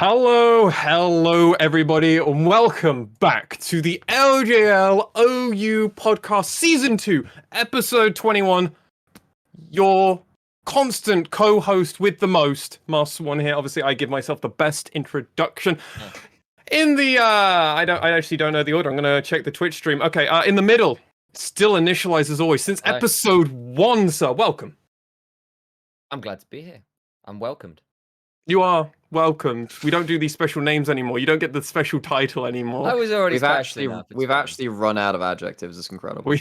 Hello, everybody, and welcome back to the LJL OU podcast, season 2, episode 21. Your constant co-host with the most, MaskedSwan here. Obviously, I give myself the best introduction. In the I actually don't know the order. I'm gonna check the Twitch stream. Okay, in the middle, still Initia1ise as always since Hello. episode 1, sir. Welcome. I'm glad to be here. I'm welcomed. You are welcomed. We don't do these special names anymore. You don't get the special title anymore. I was already We've actually run out of adjectives. It's incredible.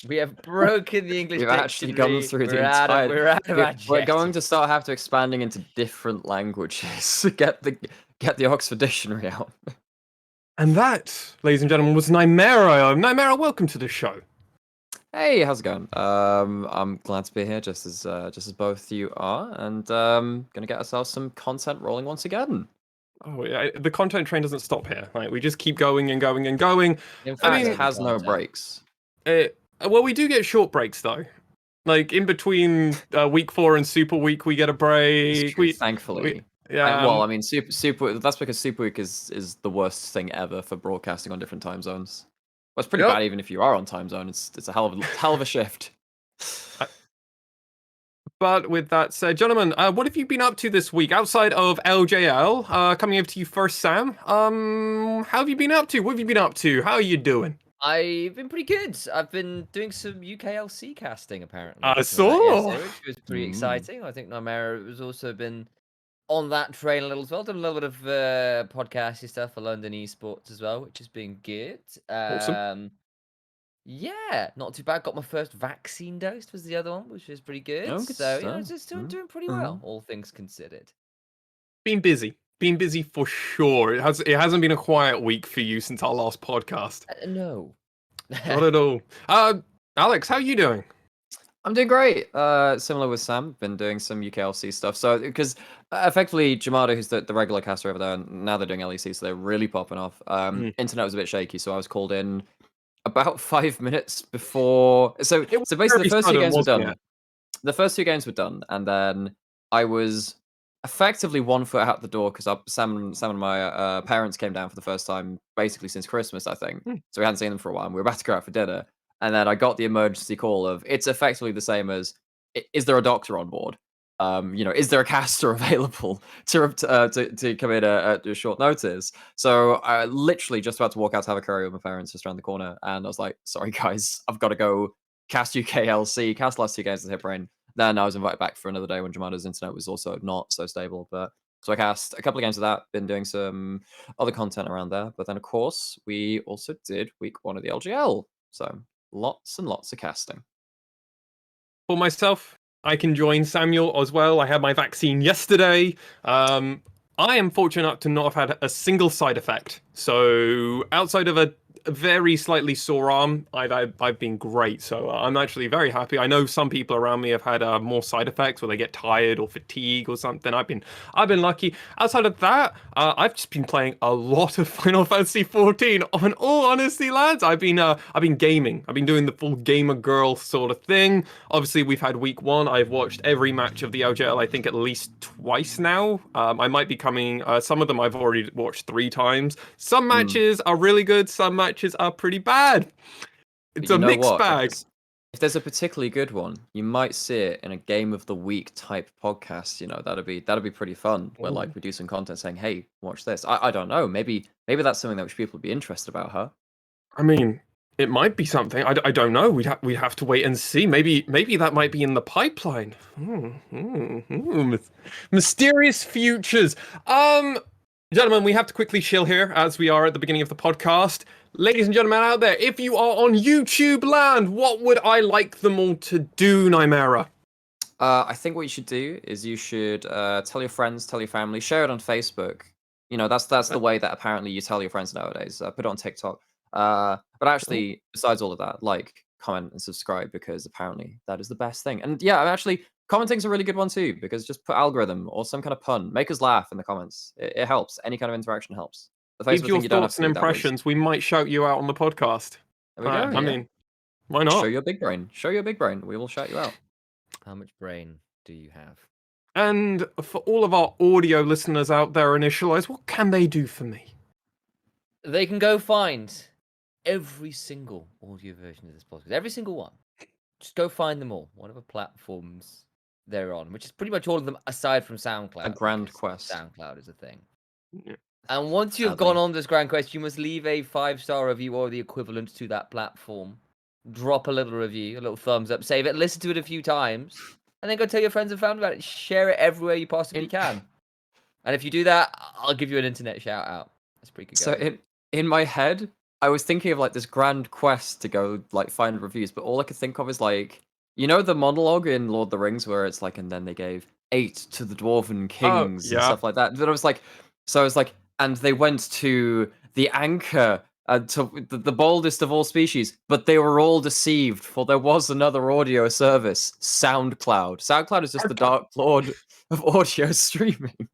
We have broken the English We've actually gone through the entire. We're out of adjectives. We're going to start have to expanding into different languages. Get the Oxford Dictionary out. And that, ladies and gentlemen, was Nymaera. Nymaera, welcome to the show. Hey, how's it going? I'm glad to be here, just as both you are, and gonna get ourselves some content rolling once again. Oh yeah, the content train doesn't stop here. Like we just keep going and going and going. In fact, it has no breaks. Well, we do get short breaks though. Like in between week 4 and Super Week, we get a break. Thankfully. Yeah. Well, I mean, Super. That's because Super Week is the worst thing ever for broadcasting on different time zones. Well, it's pretty bad even if you are on time zone. It's a hell of a shift. But with that said, gentlemen, what have you been up to this week outside of LJL? Coming over to you first, Sam. How have you been up to? What have you been up to? How are you doing? I've been pretty good. I've been doing some UKLC casting apparently. I saw. Which was pretty exciting. I think Nymaera has also been on that train a little as well. Done a little bit of podcasty stuff for London esports as well, which has been good. Awesome. Yeah, not too bad. Got my first vaccine dose was the other one, which was pretty good. Oh, good so stuff. just doing pretty well, all things considered. Been busy for sure. It hasn't been a quiet week for you since our last podcast. No, Not at all. Alex, how are you doing? I'm doing great. Similar with Sam, been doing some UKLC stuff. So, because effectively, Jamada, who's the regular caster over there, and now they're doing LEC, so they're really popping off. Internet was a bit shaky, so I was called in about 5 minutes before. So basically, the first 2 games were done. The first 2 games were done, and then I was effectively 1 foot out the door because Sam and my parents came down for the first time basically since Christmas, I think. So we hadn't seen them for a while, and we were about to go out for dinner. And then I got the emergency call of it's effectively the same as is there a doctor on board? Is there a caster available to come in at a short notice? So I literally just about to walk out to have a curry with my parents just around the corner, and I was like, sorry guys, I've got to go cast UKLC, cast the last 2 games of Hit Brain. Then I was invited back for another day when Jamada's internet was also not so stable. But so I cast a couple of games of that, been doing some other content around there. But then of course we also did week 1 of the LJL. So lots and lots of casting. For myself, I can join Samuel as well. I had my vaccine yesterday. I am fortunate enough to not have had a single side effect. So outside of a very slightly sore arm, I've been great. So I'm actually very happy. I know some people around me have had more side effects where they get tired or fatigue or something. I've been lucky. Outside of that, I've just been playing a lot of Final Fantasy 14. On all honesty, lads, I've been gaming. I've been doing the full gamer girl sort of thing. Obviously, we've had week 1. I've watched every match of the LJL, I think at least twice now. I might be coming. Some of them I've already watched 3 times. Some matches are really good. Some matches are pretty bad. It's a mixed bag. If there's a particularly good one, you might see it in a game of the week type podcast. That'd be pretty fun. Where like we do some content saying, "Hey, watch this." I don't know. Maybe that's something that which people would be interested about, huh? I mean, it might be something. I don't know. We'd have to wait and see. Maybe that might be in the pipeline. Mysterious futures. Gentlemen, we have to quickly chill here as we are at the beginning of the podcast. Ladies and gentlemen out there, if you are on YouTube land, what would I like them all to do, Nymaera? I think what you should do is you should tell your friends, tell your family, share it on Facebook. That's the way that apparently you tell your friends nowadays. Put it on TikTok. But actually, besides all of that, like, comment, and subscribe because apparently that is the best thing. And yeah, actually, commenting's a really good one too because just put algorithm or some kind of pun. Make us laugh in the comments. It helps. Any kind of interaction helps. Leave your thoughts and impressions. We might shout you out on the podcast. There we go. I mean, why not? Show your big brain. Show your big brain. We will shout you out. How much brain do you have? And for all of our audio listeners out there, Initialize, what can they do for me? They can go find every single audio version of this podcast, every single one. Just go find them all, whatever platforms they're on, which is pretty much all of them aside from SoundCloud. A grand quest. SoundCloud is a thing. Yeah. And once you have gone on this grand quest, you must leave a 5-star review or the equivalent to that platform. Drop a little review, a little thumbs up, save it, listen to it a few times, and then go tell your friends and family about it. Share it everywhere you possibly can. And if you do that, I'll give you an internet shout out. That's pretty good. So in my head, I was thinking of like this grand quest to go like find reviews, but all I could think of is like, you know, the monologue in Lord of the Rings where it's like, and then they gave 8 to the dwarven kings and stuff like that. But I was like, and they went to the anchor, to the boldest of all species, but they were all deceived, for there was another audio service, SoundCloud. SoundCloud is just the dark lord of audio streaming.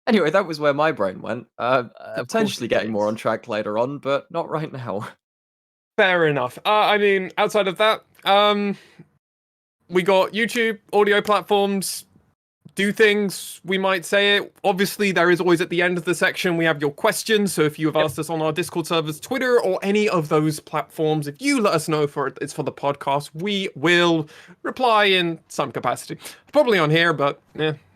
Anyway, that was where my brain went. Potentially getting more on track later on, but not right now. Fair enough. I mean, outside of that, we got YouTube, audio platforms, do things, we might say it. Obviously, there is always at the end of the section, we have your questions. So if you have asked us on our Discord servers, Twitter, or any of those platforms, if you let us know it's for the podcast, we will reply in some capacity. Probably on here, but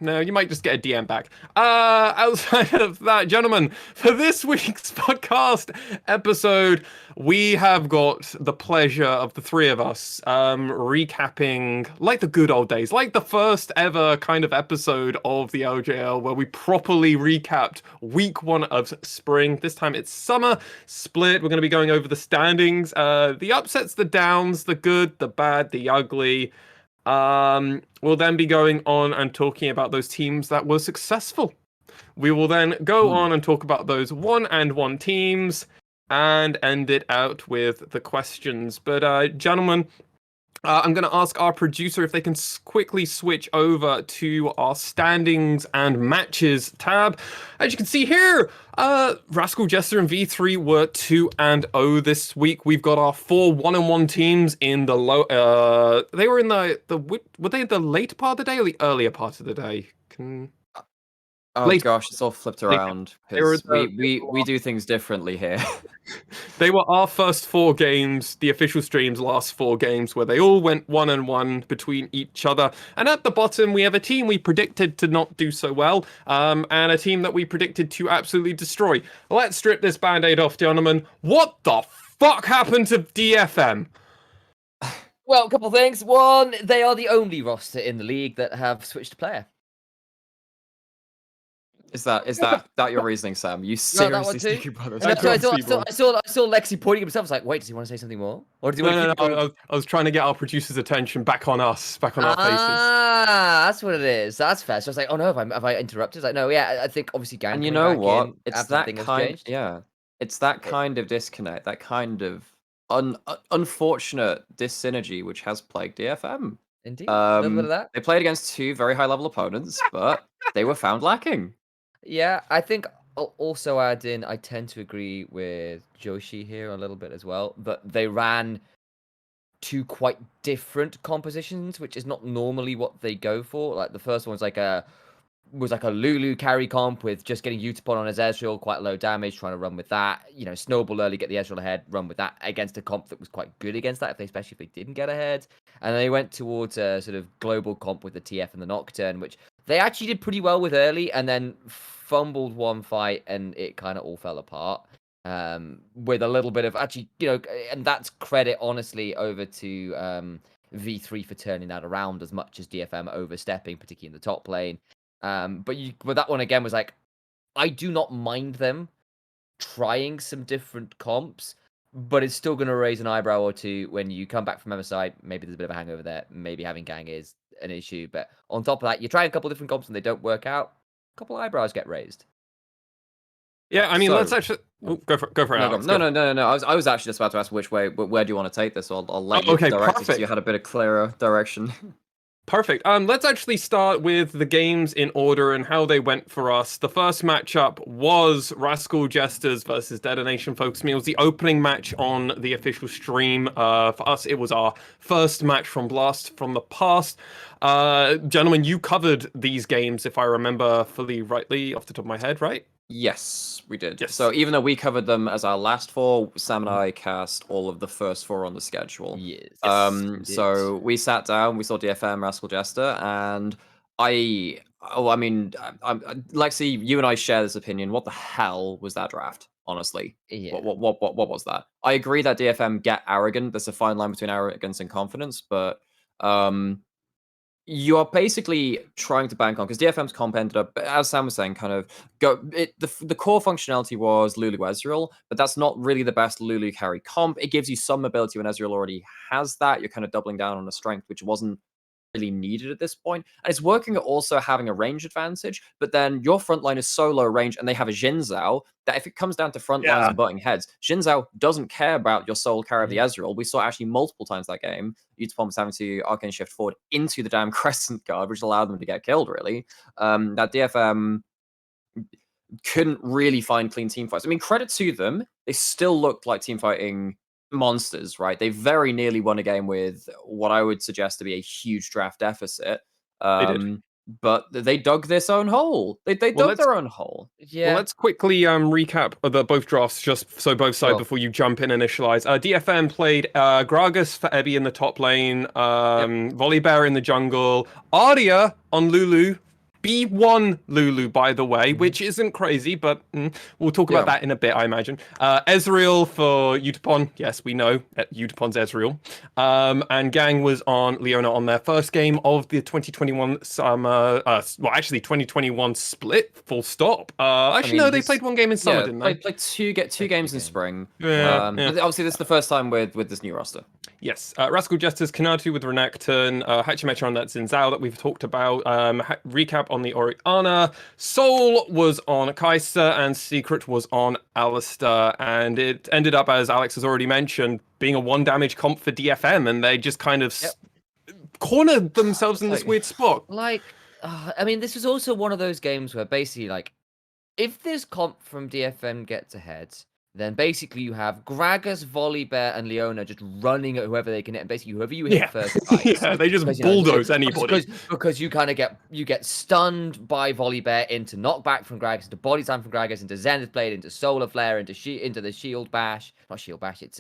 no, you might just get a DM back. Outside of that, gentlemen, for this week's podcast episode, we have got the pleasure of the three of us recapping, like the good old days, like the first ever kind of episode of the LJL, where we properly recapped week 1 of spring. This time it's summer split. We're going to be going over the standings, the upsets, the downs, the good, the bad, the ugly. We'll then be going on and talking about those teams that were successful. We will then go on and talk about those 1-1 teams and end it out with the questions. But gentlemen, I'm going to ask our producer if they can quickly switch over to our standings and matches tab. As you can see here, Rascal, Jester, and V3 were 2-0 this week. We've got our 4 1-1 teams in the low. They were in were they in the late part of the day or the earlier part of the day? Gosh, it's all flipped around. We do things differently here. They were our first 4 games, the official stream's last 4 games, where they all went 1-1 between each other. And at the bottom, we have a team we predicted to not do so well, and a team that we predicted to absolutely destroy. Let's strip this band-aid off, gentlemen. What the fuck happened to DFM? Well, a couple of things. One, they are the only roster in the league that have switched player. Is that your reasoning, Sam? You seriously think about this? I saw Lexi pointing himself. I was like, wait, does he want to say something more? Or does he want to keep I was trying to get our producer's attention back on us, back on our faces. Ah, that's what it is. That's fair. So I was like, oh no, have I interrupted? It's like, no, yeah, I think obviously Gang. And you know what? It's that kind. Yeah, it's that kind of disconnect, that kind of unfortunate dyssynergy which has plagued DFM. Indeed, a little bit of that. They played against 2 very high-level opponents, but they were found lacking. Yeah, I think also add in, I tend to agree with Joshi here a little bit as well, but they ran 2 quite different compositions, which is not normally what they go for. Like the first one was like a Lulu carry comp with just getting Utapon on his Ezreal, quite low damage, trying to run with that. You know, snowball early, get the Ezreal ahead, run with that against a comp that was quite good against that, especially if they didn't get ahead. And they went towards a sort of global comp with the TF and the Nocturne, which they actually did pretty well with early, and then fumbled one fight, and it kind of all fell apart. With a little bit of actually, you know, and that's credit honestly over to V3 for turning that around as much as DFM overstepping, particularly in the top lane. But that one again was like, I do not mind them trying some different comps, but it's still going to raise an eyebrow or two when you come back from MSI. Maybe there's a bit of a hangover there. Maybe having Gang is an issue. But on top of that, you try a couple different comps and they don't work out. A couple eyebrows get raised. Yeah, I mean, let's actually go for it. Alex, no. I was actually just about to ask where do you want to take this? I'll let you direct it, so you had a bit of clearer direction. Perfect. Let's actually start with the games in order and how they went for us. The first matchup was Rascal Jesters versus Detonation Focus Me. It was the opening match on the official stream. For us, it was our first match from Blast from the Past. Gentlemen, you covered these games, if I remember fully rightly off the top of my head, right? Yes, we did. Yes. So even though we covered them as our last 4, Sam and I cast all of the first 4 on the schedule. Yes. So we sat down, we saw DFM, Rascal Jester, and I mean, Lexi, you and I share this opinion. What the hell was that draft? Honestly, Yeah. what was that? I agree that DFM get arrogant. There's a fine line between arrogance and confidence, but you are basically trying to bank on, because DFM's comp ended up, as Sam was saying, kind of the core functionality was Lulu Ezreal, but that's not really the best Lulu carry comp. It gives you some ability when Ezreal already has that. You're kind of doubling down on a strength which wasn't really needed at this point. And it's working at also having a range advantage, but then your front line is so low range and they have a Xin Zhao that if it comes down to front lines and butting heads, Xin Zhao doesn't care about your sole carry of the Ezreal. We saw actually multiple times that game, Utapon was having to arcane shift forward into the damn Crescent Guard, which allowed them to get killed, really. That DFM couldn't really find clean team fights. I mean, credit to them, they still looked like team fighting monsters, right? They very nearly won a game with what I would suggest to be a huge draft deficit. They did. But they dug this own hole. They dug their own hole. Yeah. Well, let's quickly recap both drafts, just so both sides Sure. before you jump in and initialize. DFM played Gragas for Ebby in the top lane, Volibear in the jungle, Arya on Lulu, B1 Lulu, by the way, which isn't crazy, but we'll talk about that in a bit, I imagine. Ezreal for Utapon. Yes, we know Utapon's Ezreal. And Gang was on Leona on their first game of the 2021 summer, well, actually 2021 split, full stop. Actually, no, they played one game in summer, didn't they? Played two games in spring. Yeah. Obviously, this is the first time with this new roster. Yes, Rascal Jesters, Kanatu with Renekton, Hachimetra on that Xin Zhao that we've talked about, recap on the Oriana, Soul was on Kaiser, and Secret was on Alistair, and it ended up, as Alex has already mentioned, being a 1 damage comp for DFM, and they just kind of cornered themselves in this weird spot. I mean, this was also one of those games where basically, like, if this comp from DFM gets ahead, then basically you have Gragas, Volibear, and Leona just running at whoever they can hit, and basically whoever you hit first dies. They just bulldoze anybody. Because you kind of get stunned by Volibear into knockback from Gragas, into body slam from Gragas, into Zenith Blade, into Solar Flare, into the Shield Bash. Not Shield Bash, it's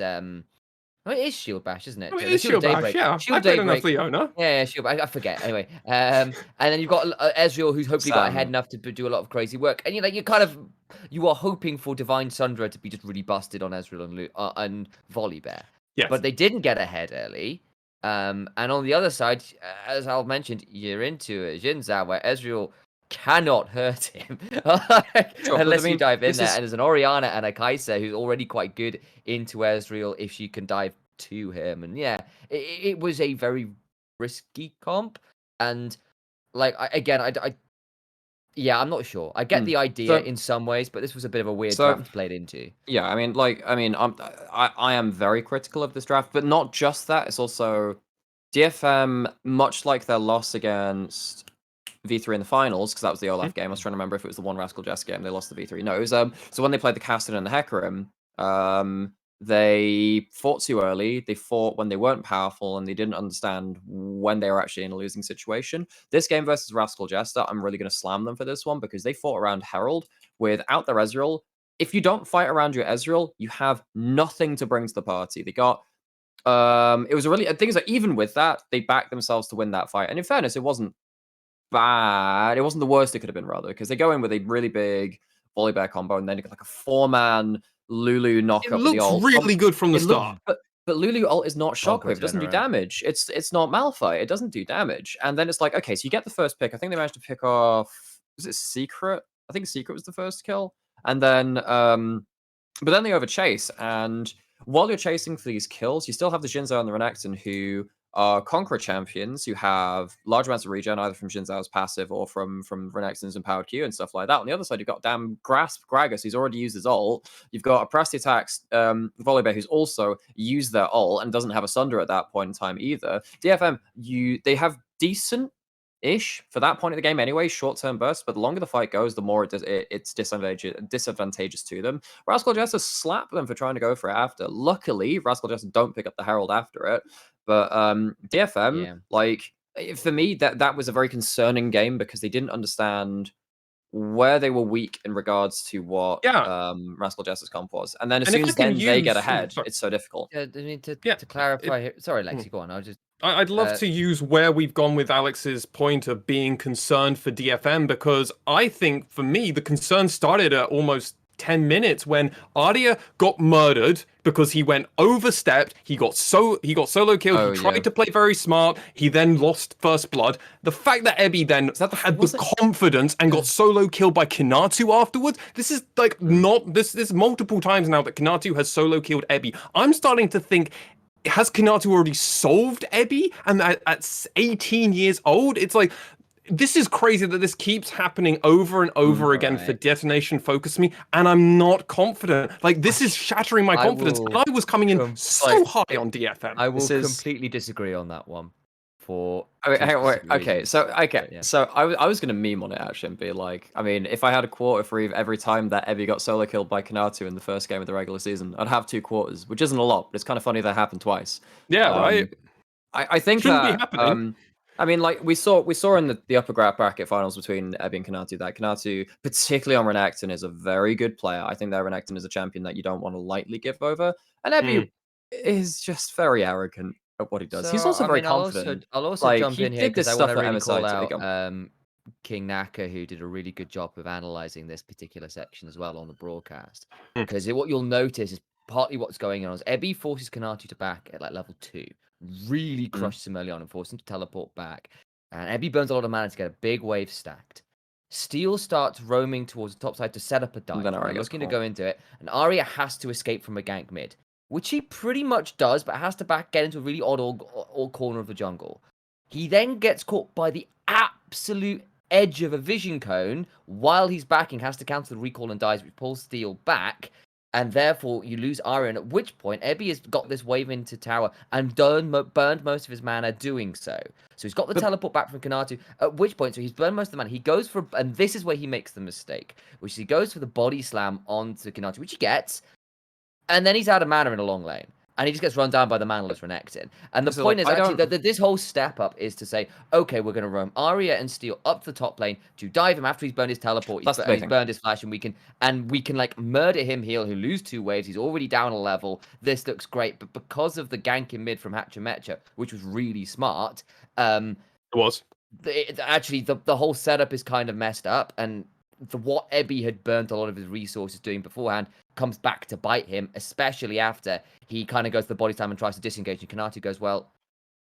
it is Shield Bash, isn't it? It is Shield Bash, yeah. I played enough Leona. Yeah, Shield Bash. I forget. Anyway, and then you've got Ezreal, who's hopefully got ahead enough to do a lot of crazy work. And you are hoping for Divine Sundra to be just really busted on Ezreal and Volibear. Yes. But they didn't get ahead early. And on the other side, as Al mentioned, you're into a Xin Zhao where Ezreal cannot hurt him unless you dive in there. And there's an Oriana and a Kaiser who's already quite good into Ezreal if she can dive to him. And yeah, it was a very risky comp. And like, I'm not sure. I get the idea in some ways, but this was a bit of a weird draft to play it into. Yeah, I am very critical of this draft, but not just that. It's also DFM, much like their loss against V3 in the finals, because that was the Olaf game. I was trying to remember if it was the one Rascal Jess game. They lost the V3. No, it was so when they played the Castan and the Hecarim, they fought too early. They fought when they weren't powerful, and they didn't understand when they were actually in a losing situation. This game versus Rascal Jester, I'm really going to slam them for this one, because they fought around Herald without their Ezreal. If you don't fight around your Ezreal, you have nothing to bring to the party. They got it was a really, the thing is that even with that, they backed themselves to win that fight. And in fairness, it wasn't bad. It wasn't the worst it could have been, rather, because they go in with a really big Volibear combo, and then you get like a 4-man Lulu knockup. It looks really good from the start. But Lulu ult is not Shockwave. It doesn't do damage. It's not Malphite. It doesn't do damage. And then it's like, okay, so you get the first pick. I think they managed to pick off, was it Secret? I think Secret was the first kill. And then, but then they overchase. And while you're chasing for these kills, you still have the Xin Zhao and the Renekton, who are Conqueror champions who have large amounts of regen, either from Xin Zhao's passive or from Renekton's empowered Q and stuff like that. On the other side, you've got damn Grasp Gragas, who's already used his ult. You've got a Press the Attacks Volibear, who's also used their ult and doesn't have a Sunder at that point in time either. DFM, they have decent-ish for that point of the game anyway, short-term bursts, but the longer the fight goes, the more it's disadvantageous to them. Rascal Jester slap them for trying to go for it after. Luckily, Rascal Jester don't pick up the Herald after it, but DFM, like, for me, that was a very concerning game because they didn't understand where they were weak in regards to what Rascal Jester's comp was. And then as soon as they get ahead, it's so difficult. I need to clarify here. Sorry, Lexi, go on. I'd love to use where we've gone with Alex's point of being concerned for DFM, because I think, for me, the concern started at almost 10 minutes when Arya got murdered because he went overstepped. He got solo killed. He tried to play very smart. He then lost first blood. The fact that Ebby then had the confidence and got solo killed by Kinatu afterwards. This is like this multiple times now that Kinatu has solo killed Ebby. I'm starting to think, has Kinatu already solved Ebby? And at 18 years old, it's like, this is crazy that this keeps happening over and over again for Detonation Focus Me, and I'm not confident. Like, this is shattering my confidence. And I was coming in so high on DFM. I will completely disagree on that one. So I was gonna meme on it actually and be like, I mean, if I had a quarter for every time that Evie got solo killed by Kinatu in the first game of the regular season, I'd have 2 quarters, which isn't a lot, but it's kind of funny that happened twice. Yeah, right. I think Shouldn't that be happening. I mean, like, we saw in the upper bracket finals between Ebby and Kinatu that Kinatu, particularly on Renekton, is a very good player. I think that Renekton is a champion that you don't want to lightly give over. And Ebby is just very arrogant at what he does. He's also very confident. I'll also jump in here because I want to really call out King Naka, who did a really good job of analysing this particular section as well on the broadcast. Because what you'll notice is partly what's going on is Ebby forces Kinatu to back at like level 2. Really crushes him early on and forces him to teleport back. And Ebby burns a lot of mana to get a big wave stacked. Steel starts roaming towards the top side to set up a dive. Looking to go into it. And Arya has to escape from a gank mid, which he pretty much does, but has to get into a really odd corner of the jungle. He then gets caught by the absolute edge of a vision cone while he's backing, has to counter the recall and dies, which pulls Steel back. And therefore, you lose Arya, and at which point, Ebby has got this wave into tower and burned most of his mana doing so. So he's got the teleport back from Kinatu, at which point, so he's burned most of the mana. He goes for, and this is where he makes the mistake, which is he goes for the body slam onto Kinatu, which he gets, and then he's out of mana in a long lane. And he just gets run down by the manaless Renekton. And the point is actually that this whole step up is to say, okay, we're going to roam Arya and Steel up to the top lane to dive him after he's burned his teleport. He's burned his flash, and we can like murder him here. He'll lose 2 waves. He's already down a level. This looks great, but because of the gank in mid from Hachimecha, which was really smart, it was. Actually, the whole setup is kind of messed up, and what Ebby had burnt a lot of his resources doing beforehand comes back to bite him, especially after he kind of goes to the body slam and tries to disengage. And Kinatu goes, well,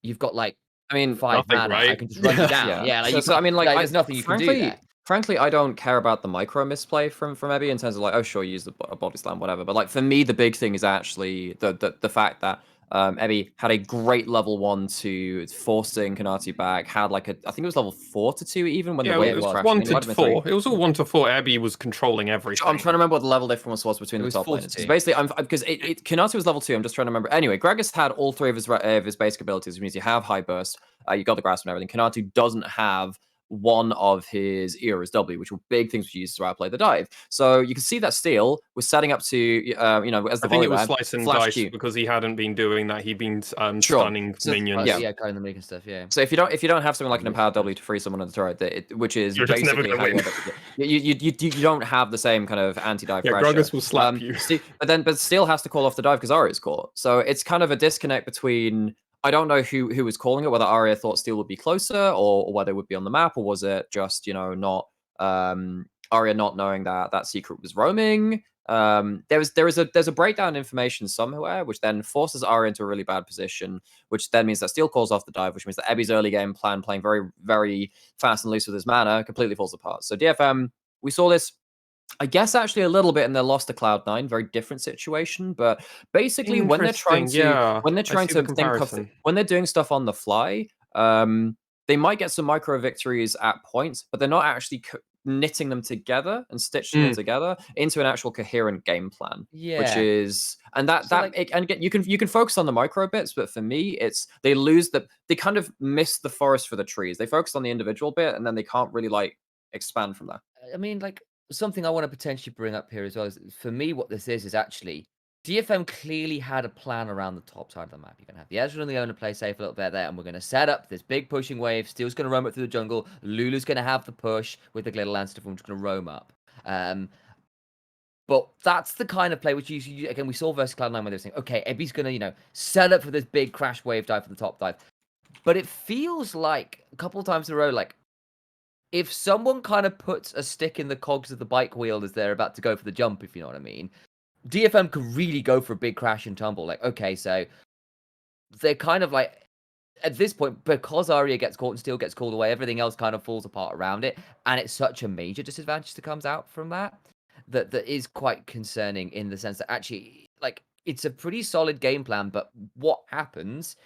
you've got 5 mana. Right? I can just run you down. There's nothing you can do there. Frankly, I don't care about the micro misplay from Ebby in terms of oh, sure, use the body slam, whatever. But for me, the big thing is actually the fact that Ebby had a great level 1-2, forcing Kinatu back. Had I think it was level 4-2 even when the wave was crashing. 1-4. It was all 1-4. Ebby was controlling everything. I'm trying to remember what the level difference was between the top laners. Because basically, because Kinatu was level 2. I'm just trying to remember. Anyway, Gragas had all 3 of his basic abilities, which means you have high burst, you got the grasp and everything. Kinatu doesn't have one of his E or his W, which were big things we used to outplay the dive. So you can see that Steel was setting up to, as the I think it was slice and dice because he hadn't been doing that. He'd been stunning minions. Carrying the and stuff. Yeah. So if you don't have something like an empowered W to free someone on the turret, which is basically how you don't have the same kind of anti-dive pressure. Gragas will slap you. But Steel has to call off the dive because Arya's caught. So it's kind of a disconnect between. I don't know who was calling it, whether Arya thought Steel would be closer or whether it would be on the map, or was it just, not Arya not knowing that secret was roaming. There's a breakdown in information somewhere, which then forces Arya into a really bad position, which then means that Steel calls off the dive, which means that Ebby's early game plan, playing very, very fast and loose with his mana, completely falls apart. So DFM, we saw this I guess actually a little bit, and they lost to Cloud9, very different situation. But basically, when they're trying Interesting, yeah. to think of when they're doing stuff on the fly, they might get some micro victories at points, but they're not actually knitting them together and stitching them together into an actual coherent game plan. Which Yeah. is, and again, you can focus on the micro bits, but for me, it's they kind of miss the forest for the trees. They focus on the individual bit, and then they can't really like expand from there. I mean, like, something I want to potentially bring up here as well is, for me, what this is actually DFM clearly had a plan around the top side of the map. You're going to have the Ezreal and the owner play safe a little bit there, and we're going to set up this big pushing wave. Steel's going to roam up through the jungle. Lulu's going to have the push with the Glitter Lance, and we're just going to roam up. But that's the kind of play which again, we saw versus Cloud9 where they were saying, okay, Ebby's going to, set up for this big crash wave dive for the top dive. But it feels like a couple of times in a row, like, if someone kind of puts a stick in the cogs of the bike wheel as they're about to go for the jump, if you know what I mean, DFM could really go for a big crash and tumble. Like, okay, so they're kind of like, at this point, because Arya gets caught and Steel gets called away, everything else kind of falls apart around it. And it's such a major disadvantage that comes out from that is quite concerning, in the sense that actually, like, it's a pretty solid game plan, but what happens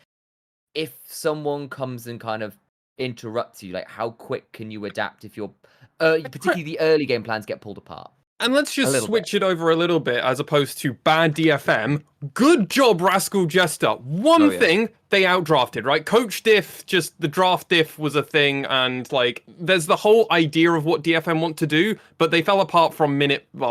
if someone comes and kind of interrupts you? Like, how quick can you adapt if you're particularly the early game plans get pulled apart? And let's just switch it over a little bit, as opposed to bad DFM. Good job, Rascal Jester. One thing, they outdrafted, right? Coach diff, just the draft diff was a thing, and like, there's the whole idea of what DFM want to do, but they fell apart from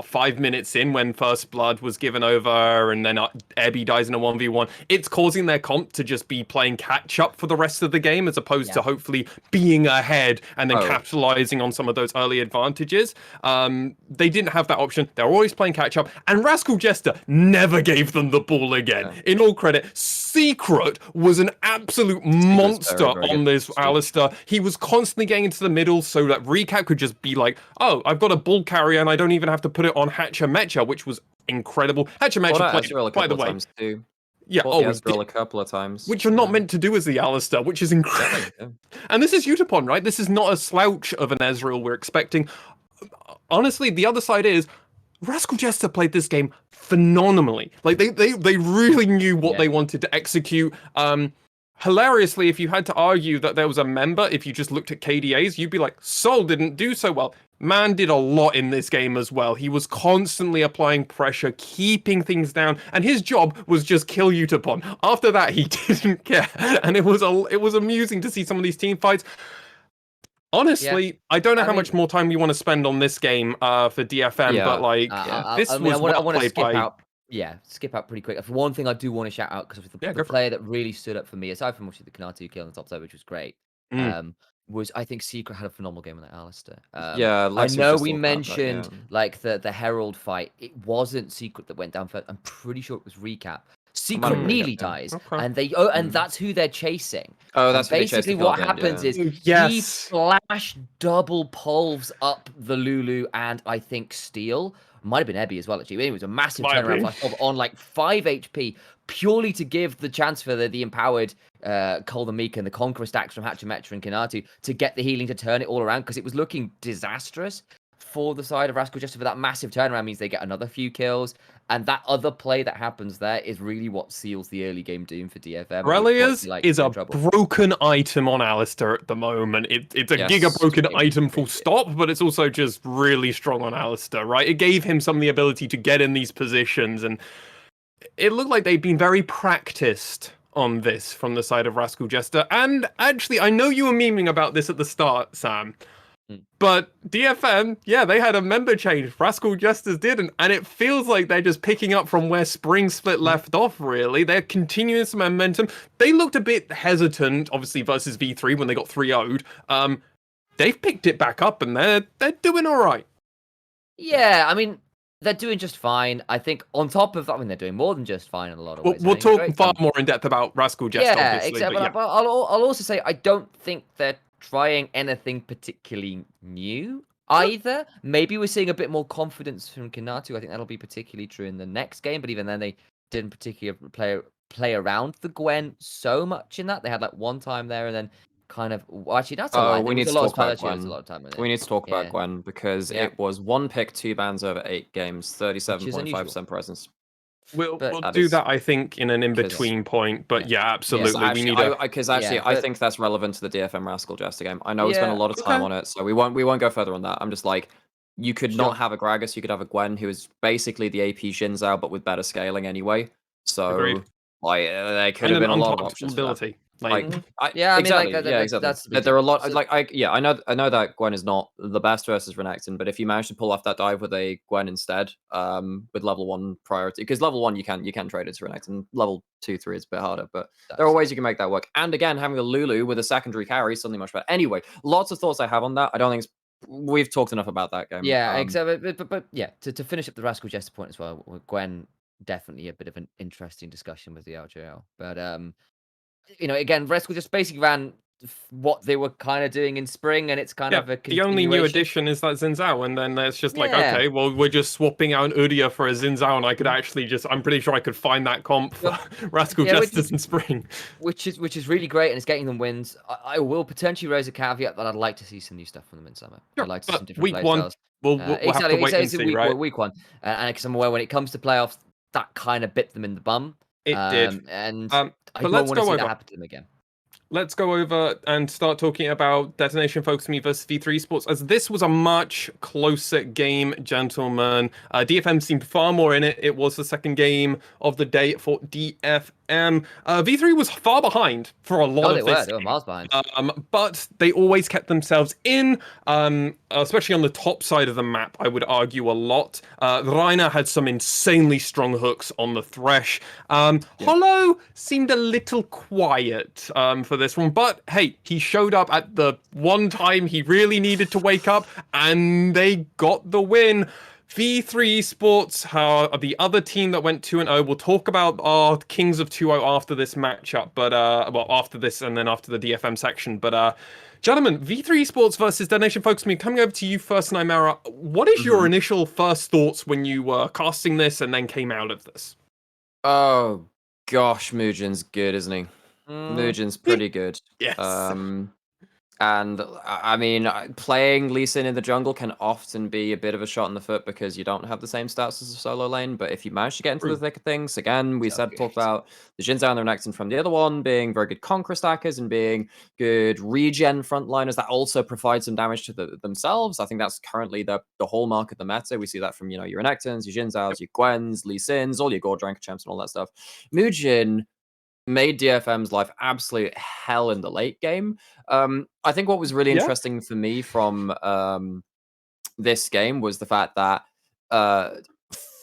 5 minutes in, when First Blood was given over, and then Ebby dies in a 1v1. It's causing their comp to just be playing catch up for the rest of the game, as opposed to hopefully being ahead and then capitalizing on some of those early advantages. They didn't have that option. They're always playing catch up, and Rascal Jester never gave them the ball again. In all credit, Secret was an absolute monster on this Alistar. He was constantly getting into the middle, so that Recap could just be like, oh, I've got a bull carrier and I don't even have to put it on Hatcher Mecha, which was incredible. Hatcher Mecha played, by the way. Yeah, Ezreal a couple of times. Which you're not meant to do as the Alistar, which is incredible. And this is Utapon, right? This is not a slouch of an Ezreal we're expecting. Honestly, the other side is, Rascal Jester played this game phenomenally. Like, they really knew what they wanted to execute. Hilariously, if you had to argue that there was a member, if you just looked at KDAs, you'd be like, Sol didn't do so well. Man did a lot in this game as well. He was constantly applying pressure, keeping things down, and his job was just kill Utapon. After that, he didn't care, and it was amusing to see some of these team fights. Honestly, I don't know how much more time you want to spend on this game for DFM, but like, this was well played by... skip out pretty quick. One thing I do want to shout out, because the player that really stood up for me, aside from the Kanatu kill on the top side, which was great, was, I think, Secret had a phenomenal game with that Alistar. I know we mentioned like the Herald fight. It wasn't Secret that went down first. I'm pretty sure it was Recap. Secret nearly dies, and and that's who they're chasing. Oh, that's basically what happens is he flash double pulves up the Lulu, and I think Steel. Might have been Ebby as well, actually. It was a massive turnaround flash pulve on like 5 HP, purely to give the chance for the empowered Cole the Meek and the Conqueror stacks from Hatcher Metra and Kanatu to get the healing to turn it all around, because it was looking disastrous for the side of Rascal. Just for that massive turnaround means they get another few kills, and that other play that happens there is really what seals the early game doom for DFM. Relias is a broken item on Alistar at the moment. It's a giga broken item full stop, but it's also just really strong on Alistar, right? It gave him some of the ability to get in these positions, and it looked like they'd been very practiced on this from the side of Rascal Jester. And actually, I know you were memeing about this at the start, Sam, but DFM, they had a member change. Rascal Jesters didn't, and it feels like they're just picking up from where Spring Split left off, really. They're continuing some momentum. They looked a bit hesitant, obviously, versus V3 when they got 3-0'd. They've picked it back up, and they're doing all right. Yeah, I mean, they're doing just fine. I think on top of that, they're doing more than just fine in a lot of ways. We'll talk far more in depth about Rascal Jester, obviously. But I'll also say I don't think they're trying anything particularly new either. Maybe we're seeing a bit more confidence from Kanatu. I think that'll be particularly true in the next game, but even then they didn't particularly play around the Gwen so much in that. They had like one time there and then kind of actually that's a lie. we There need was to a lot of talk time. about Actually, there was a Gwen. lot of time with it. We need to talk Yeah. about Gwen because Yeah. it was 1 pick, 2 bans over 8 games, Which is 37.5% presence. We'll But do is- that, I think, in an in 'cause- between point. But yeah, So absolutely, we need a. because Yeah, I but- think that's relevant to the DFM Rascal Jester game. I know we spent a Yeah, lot of time okay. on it, so we won't go further on that. I'm just like, you could Sure. not have a Gragas, you could have a Gwen who is basically the AP Xin Zhao, but with better scaling anyway. So Agreed. like there could And have an been a lot of untouchable options for that. ability. Like, Mhm. Yeah, I mean, like, exactly, that- exactly. that's the big There are a deal. lot. So- Like, I know that Gwen is not the best versus Renekton, but if you manage to pull off that dive with a Gwen instead, with level 1 priority, because level 1 you can trade it to Renekton. Level 2, 3 is a bit harder, but there are ways you can make that work. And again, having a Lulu with a secondary carry is suddenly much better. Anyway, lots of thoughts I have on that. I don't think we've talked enough about that game. Yeah, except but yeah, to finish up the Rascal Jester point as well, with Gwen, definitely a bit of an interesting discussion with the LJL. But again, Rascal just basically ran what they were kind of doing in spring, and it's kind Yeah, of a the only new continuation. addition is that Xin Zhao, and then it's just like, Yeah. okay, well, we're just swapping out Udia for a Xin Zhao, and I could actually I'm pretty sure I could find that comp for Rascal Yeah, Jesters in spring. which is really great, and it's getting them wins. I will potentially raise a caveat that I'd like to see some new stuff from them in summer. Sure, I'd like to see but some different week play one, styles. we'll have to wait and see, right? Week one, and because I'm aware when it comes to playoffs, that kind of bit them in the bum. It did. And But I don't let's want to go see over. that happen to them again. Let's go over and start talking about Detonation Focus Me versus V3 Sports, as this was a much closer game, gentlemen. DFM seemed far more in it. It was the second game of the day for DFM. V3 was far behind for a lot of this. They were miles behind. But they always kept themselves in, especially on the top side of the map, I would argue a lot. Rainer had some insanely strong hooks on the Thresh. Hollow seemed a little quiet for this one, but hey, he showed up at the one time he really needed to wake up, and they got the win. V3 Sports are the other team that went 2-0. We'll talk about our Kings of 2-0 after this matchup, but after this and then after the DFM section. But gentlemen, V3 Sports versus Detonation Focus Me. Coming over to you first, Nymaera. What is your initial first thoughts when you were casting this and then came out of this? Oh gosh, Mugen's good, isn't he? Mugen's pretty good. Yes. And I mean, playing Lee Sin in the jungle can often be a bit of a shot in the foot because you don't have the same stats as a solo lane. But if you manage to get into the thick of things, again, we talked about the Xin Zhao and the Renekton from the other one being very good conquer stackers and being good regen frontliners that also provide some damage to themselves. I think that's currently the hallmark of the meta. We see that from, your Renektons, your Xin Zhaos, your Gwens, Lee Sins, all your Gold Rank champs and all that stuff. Mugen made DFM's life absolute hell in the late game. I think what was really interesting for me from this game was the fact that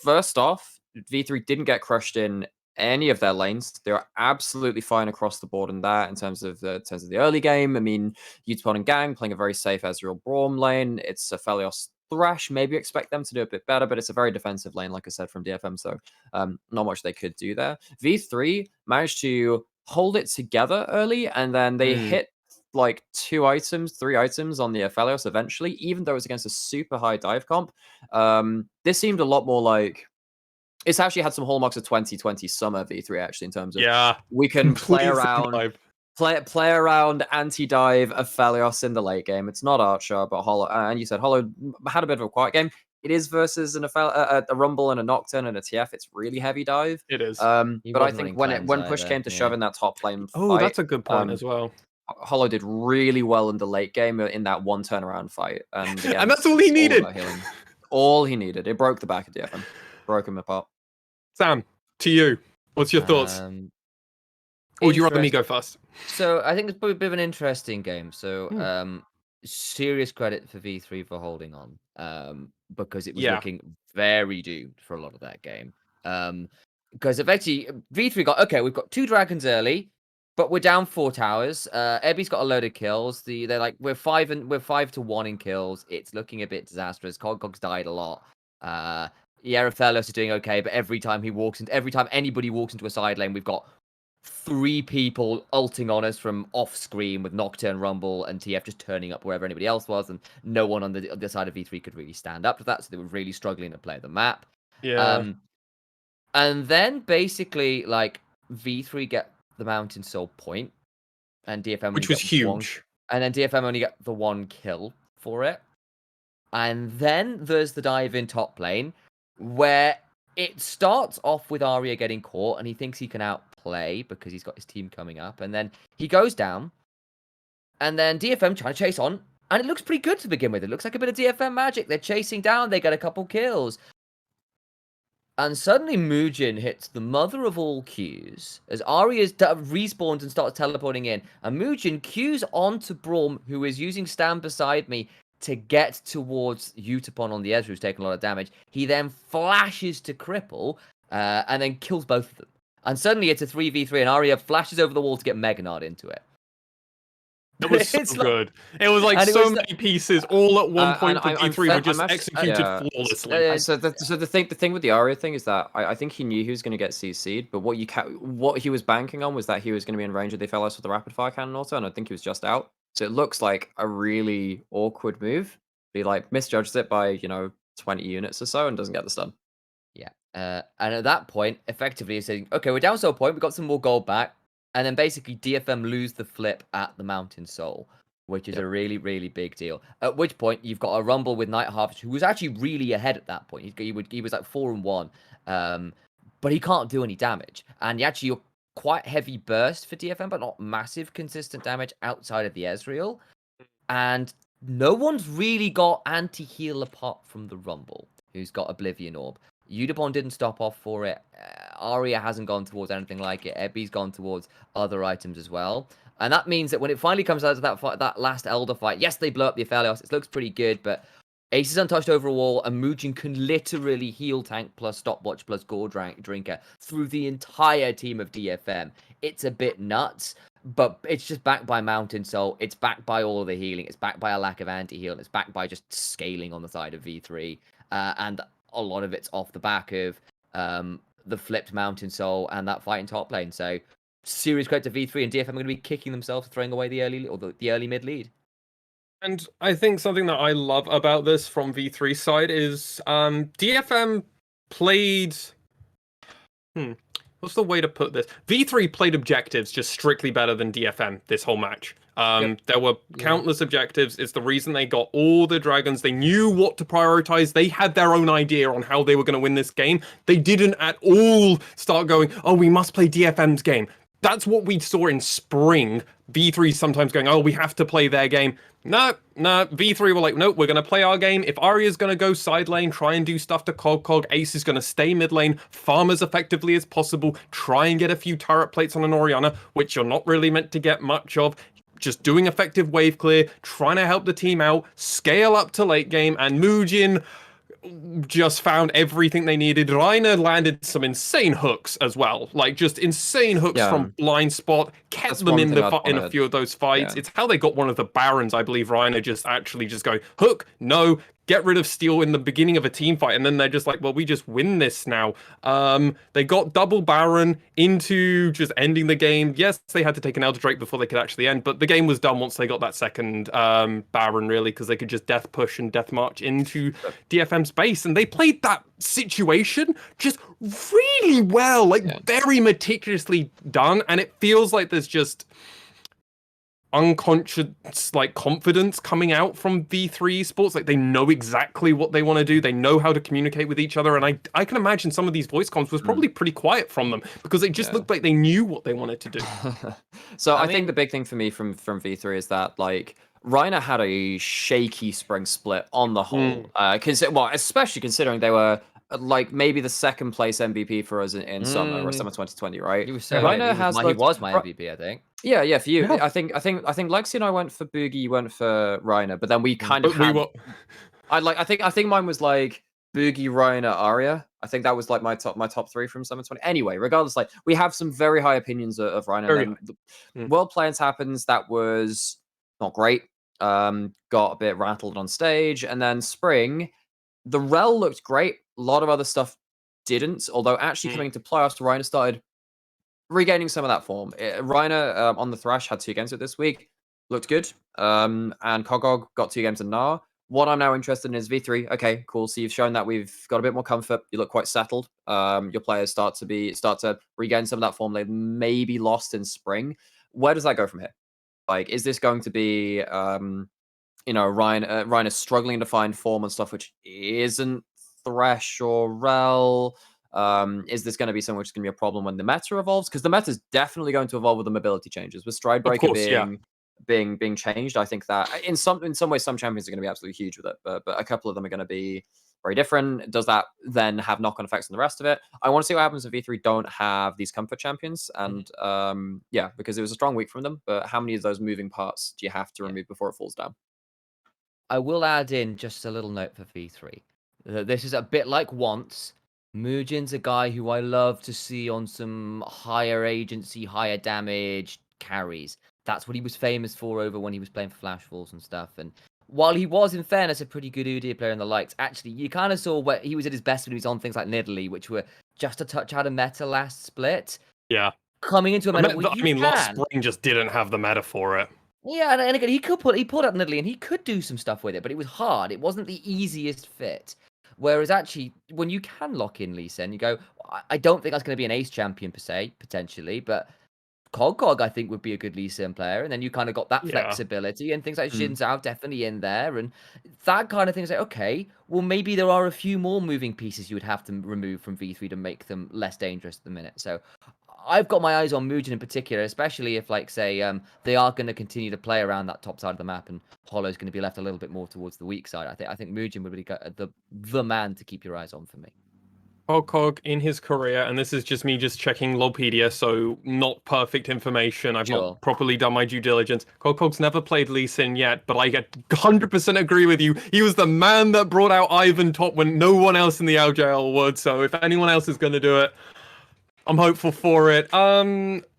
first off, V3 didn't get crushed in any of their lanes. They were absolutely fine across the board in that in terms of the early game. I mean, Utpod and Gang playing a very safe Ezreal Braum lane. It's a Felios Thresh. Maybe expect them to do a bit better, but it's a very defensive lane, like I said, from DFM. So not much they could do there. V3 managed to hold it together early, and then they hit like 3 items on the Aphelios eventually, even though it was against a super high dive comp. This seemed a lot more like it's actually had some hallmarks of 2020 summer V3 actually in terms of we can play around. Play around anti-dive Aphelios in the late game. It's not Archer, but Hollow. And you said Hollow had a bit of a quiet game. It is versus a Rumble and a Nocturne and a TF. It's really heavy dive. It is. But I think when push came to shove in that top lane fight, that's a good point as well. Hollow did really well in the late game in that one turnaround fight. And, again, and that's all he needed. All he needed. It broke the back of DFM. Broke him apart. Sam, to you. What's your thoughts? Or would you rather me go first? So I think it's probably a bit of an interesting game. So serious credit for V3 for holding on. Because it was looking very doomed for a lot of that game. Because effectively V3 we've got 2 dragons early, but we're down 4 towers. Ebby's got a load of kills. They're like we're 5-1 in kills. It's looking a bit disastrous. Cog's died a lot. Aphelios is doing okay, but every time anybody walks into a side lane, we've got 3 people ulting on us from off screen with Nocturne, Rumble, and TF just turning up wherever anybody else was, and no one on the other side of V3 could really stand up to that, so they were really struggling to play the map. And then basically, like, V3 get the Mountain Soul point, and DFM which only was got one, huge. and then DFM only got the 1 kill for it. And then there's the dive in top lane, where it starts off with Arya getting caught, and he thinks he can outplay because he's got his team coming up, and then he goes down, and then DFM trying to chase on, and it looks pretty good to begin with. It looks like a bit of DFM magic. They're chasing down, they get a couple kills. And suddenly Muujin hits the mother of all Qs as Arya respawns and starts teleporting in. And Muujin Qs onto Braum, who is using Stand Beside Me to get towards Utapon on the Ezreal, who's taking a lot of damage. He then flashes to cripple and then kills both of them. And suddenly it's a 3v3 and Arya flashes over the wall to get Meganard into it. It was so It's good. It was like so many pieces all at one point for D3 were just executed flawlessly. So the thing with the Arya thing is that I think he knew he was going to get CC'd, but what he was banking on was that he was going to be in range of the fellows with the rapid fire cannon auto, and I think he was just out. So it looks like a really awkward move. He like misjudged it by 20 units or so and doesn't get the stun. Yeah. And at that point, effectively, he's saying, okay, we're down to a point, we've got some more gold back. And then basically DFM lose the flip at the Mountain Soul, which is a really, really big deal. At which point you've got a rumble with Night Harvest, who was actually really ahead at that point. He was like 4-1, but he can't do any damage. And you're quite heavy burst for DFM, but not massive consistent damage outside of the Ezreal. And no one's really got anti-heal apart from the Rumble, who's got Oblivion Orb. Udapon didn't stop off for it. Arya hasn't gone towards anything like it. Ebby's gone towards other items as well. And that means that when it finally comes out to that last Elder fight, yes, they blow up the Aphelios. It looks pretty good, but Ace is untouched over a wall, and Muujin can literally heal tank plus stopwatch plus gore drinker through the entire team of DFM. It's a bit nuts, but it's just backed by Mountain Soul. It's backed by all of the healing. It's backed by a lack of anti-heal. It's backed by just scaling on the side of V3. And a lot of it's off the back of the flipped Mountain Soul and that fight in top lane. So serious credit to V3 and DFM are going to be kicking themselves, throwing away the early mid lead. And I think something that I love about this from V3's side is DFM played. What's the way to put this? V3 played objectives just strictly better than DFM this whole match. There were countless objectives. It's the reason they got all the dragons. They knew what to prioritize. They had their own idea on how they were going to win this game. They didn't at all start going, oh, we must play DFM's game. That's what we saw in spring. V3 sometimes going, oh, we have to play their game. No. V3 were like, nope, we're going to play our game. If Arya's going to go side lane, try and do stuff to Cog, Ace is going to stay mid lane, farm as effectively as possible, try and get a few turret plates on an Orianna, which you're not really meant to get much of. Just doing effective wave clear, trying to help the team out, scale up to late game, and Muujin just found everything they needed. Reiner landed some insane hooks as well, like just insane hooks from blind spot, kept them in a few of those fights. It's how they got one of the Barons, I believe. Reiner just going hook, no, get rid of steal in the beginning of a team fight, and then they're just like, well, we just win this now. They got double Baron into just ending the game. Yes, they had to take an Elder Drake before they could actually end, but the game was done once they got that second Baron, really, because they could just death push and death march into DFM's base, and they played that situation just really well, very meticulously done, and it feels like there's just unconscious confidence coming out from V3 Esports. Like, they know exactly what they want to do, they know how to communicate with each other, and I can imagine some of these voice comms was probably pretty quiet from them because it just looked like they knew what they wanted to do. So I think the big thing for me from V3 is that Reiner had a shaky spring split on the whole, especially considering they were maybe the second place MVP for us in summer 2020, right? He was so Reiner he was my MVP, I think. Yeah, for you. Yeah. I think Lexi and I went for Boogie, you went for Reiner, but then we kind of I think mine was Boogie, Reiner, Arya. I think that was my top 3 from summer 20. Anyway, regardless, we have some very high opinions of Reiner. World Plans happens, that was not great. Got a bit rattled on stage, and then spring, the rel looked great. A lot of other stuff didn't, although actually coming into playoffs, Reiner started regaining some of that form. Reiner on the Thrash had 2 games this week, looked good. And Kogog got 2 games in Gnar. What I'm now interested in is V3. Okay, cool. So you've shown that we've got a bit more comfort. You look quite settled. Your players start to regain some of that form they maybe lost in spring. Where does that go from here? Like, is this going to be, Ryan is struggling to find form and stuff, which isn't Thresh or Rel? Is this going to be something which is going to be a problem when the meta evolves? Because the meta is definitely going to evolve with the mobility changes. With Stride Breaker being changed, I think that in some ways some champions are going to be absolutely huge with it, but a couple of them are going to be very different. Does that then have knock-on effects on the rest of it? I want to see what happens if V3 don't have these comfort champions, and because it was a strong week from them. But how many of those moving parts do you have to remove before it falls down? I will add in just a little note for V3. This is a bit like once. Muujin's a guy who I love to see on some higher agency, higher damage carries. That's what he was famous for over when he was playing for Flash Falls and stuff. And while he was, in fairness, a pretty good Udyr player in the likes, actually, you kind of saw where he was at his best when he was on things like Nidalee, which were just a touch out of meta last split. Yeah. Coming into a meta, last spring just didn't have the meta for it. Yeah, and again, he pulled out Nidalee and he could do some stuff with it, but it was hard. It wasn't the easiest fit. Whereas actually, when you can lock in Lee Sin, you go, I don't think that's going to be an ace champion per se, potentially, but Cog I think would be a good Lee Sin player, and then you kind of got that flexibility and things like Xin Zhao definitely in there, and that kind of thing is like, okay, well maybe there are a few more moving pieces you would have to remove from V3 to make them less dangerous at the minute. So I've got my eyes on Muujin in particular, especially if, like, say, they are going to continue to play around that top side of the map, and Hollow's going to be left a little bit more towards the weak side. I think Muujin would be the man to keep your eyes on for me. Cog in his career, and this is just me checking Logpedia, so not perfect information. I've not properly done my due diligence. Cog's never played Lee Sin yet, but I 100% agree with you. He was the man that brought out Ivan top when no one else in the LJL would, so if anyone else is going to do it, I'm hopeful for it.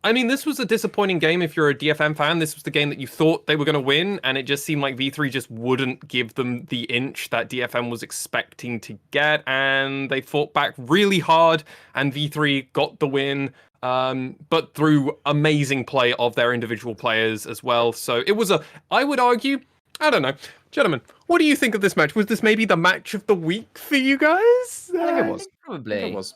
I mean, this was a disappointing game if you're a DFM fan. This was the game that you thought they were going to win, and it just seemed like V3 just wouldn't give them the inch that DFM was expecting to get, and they fought back really hard, and V3 got the win, but through amazing play of their individual players as well. So it was I would argue, I don't know. Gentlemen, what do you think of this match? Was this maybe the match of the week for you guys? I think it was. Probably. I think it was.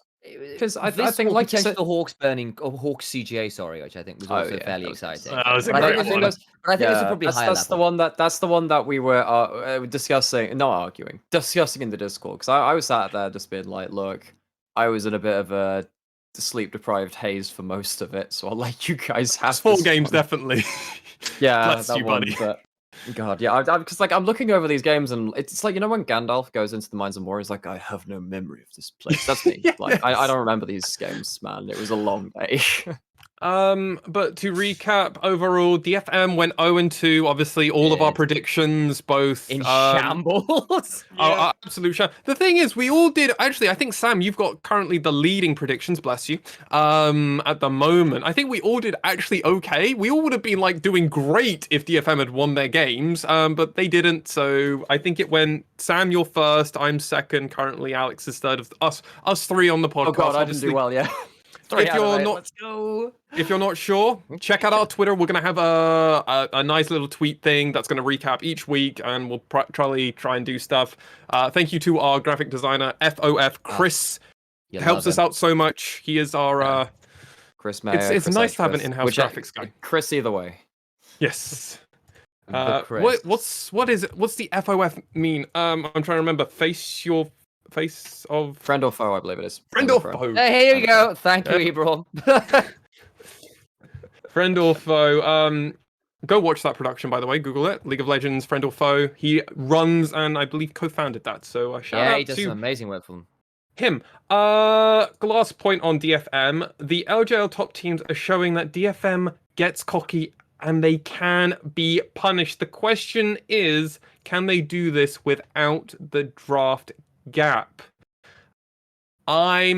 Because I think like the Hawks burning, Hawks CGA, sorry, which I think was also fairly exciting. I think this is probably higher level. That's the one that we were discussing in the Discord. Because I was sat there just being like, look, I was in a bit of a sleep deprived haze for most of it, so I'll let you guys have 4 games definitely. Yeah, bless you, buddy. But God, yeah, because I'm looking over these games and it's like, when Gandalf goes into the Mines of Moria, he's like, I have no memory of this place. That's me. I don't remember these games, man. It was a long day. But to recap, overall, DFM went 0-2. Obviously, all of our predictions, both in shambles. Absolute shambles. The thing is, we all did. Actually, I think Sam, you've got currently the leading predictions. Bless you. At the moment, I think we all did actually okay. We all would have been doing great if DFM had won their games, but they didn't. So I think it went Sam, you're first. I'm second. Currently, Alex is third of us 3 on the podcast. Oh God, I didn't do well. Yeah. If you're not sure, check out our Twitter. We're gonna have a nice little tweet thing that's gonna recap each week, and we'll try and do stuff. Thank you to our graphic designer FOF Chris. Helps us out so much. He is our Chris Mayer. It's nice to have an in-house graphics guy. Chris, either way. Yes. What's the FOF mean? I'm trying to remember. Face of friend or foe, I believe it is. Friend or foe. Hey, here you go. Thank you, Ebron. Friend or foe. Go watch that production, by the way. Google it. League of Legends, Friend or Foe. He runs and I believe co-founded that. So shout out he does some amazing work for him. Last point on DFM. The LJL top teams are showing that DFM gets cocky and they can be punished. The question is, can they do this without the draft gap? I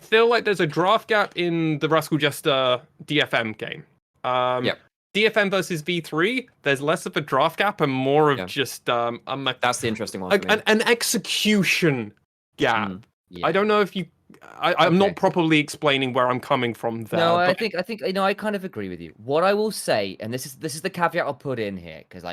feel like there's a draft gap in the Rascal Jester DFM game. DFM versus V3, there's less of a draft gap and more of just that's the interesting one. An execution gap. I don't know if you. I'm not properly explaining where I'm coming from there. No, I think I kind of agree with you. What I will say, and this is the caveat I'll put in here, because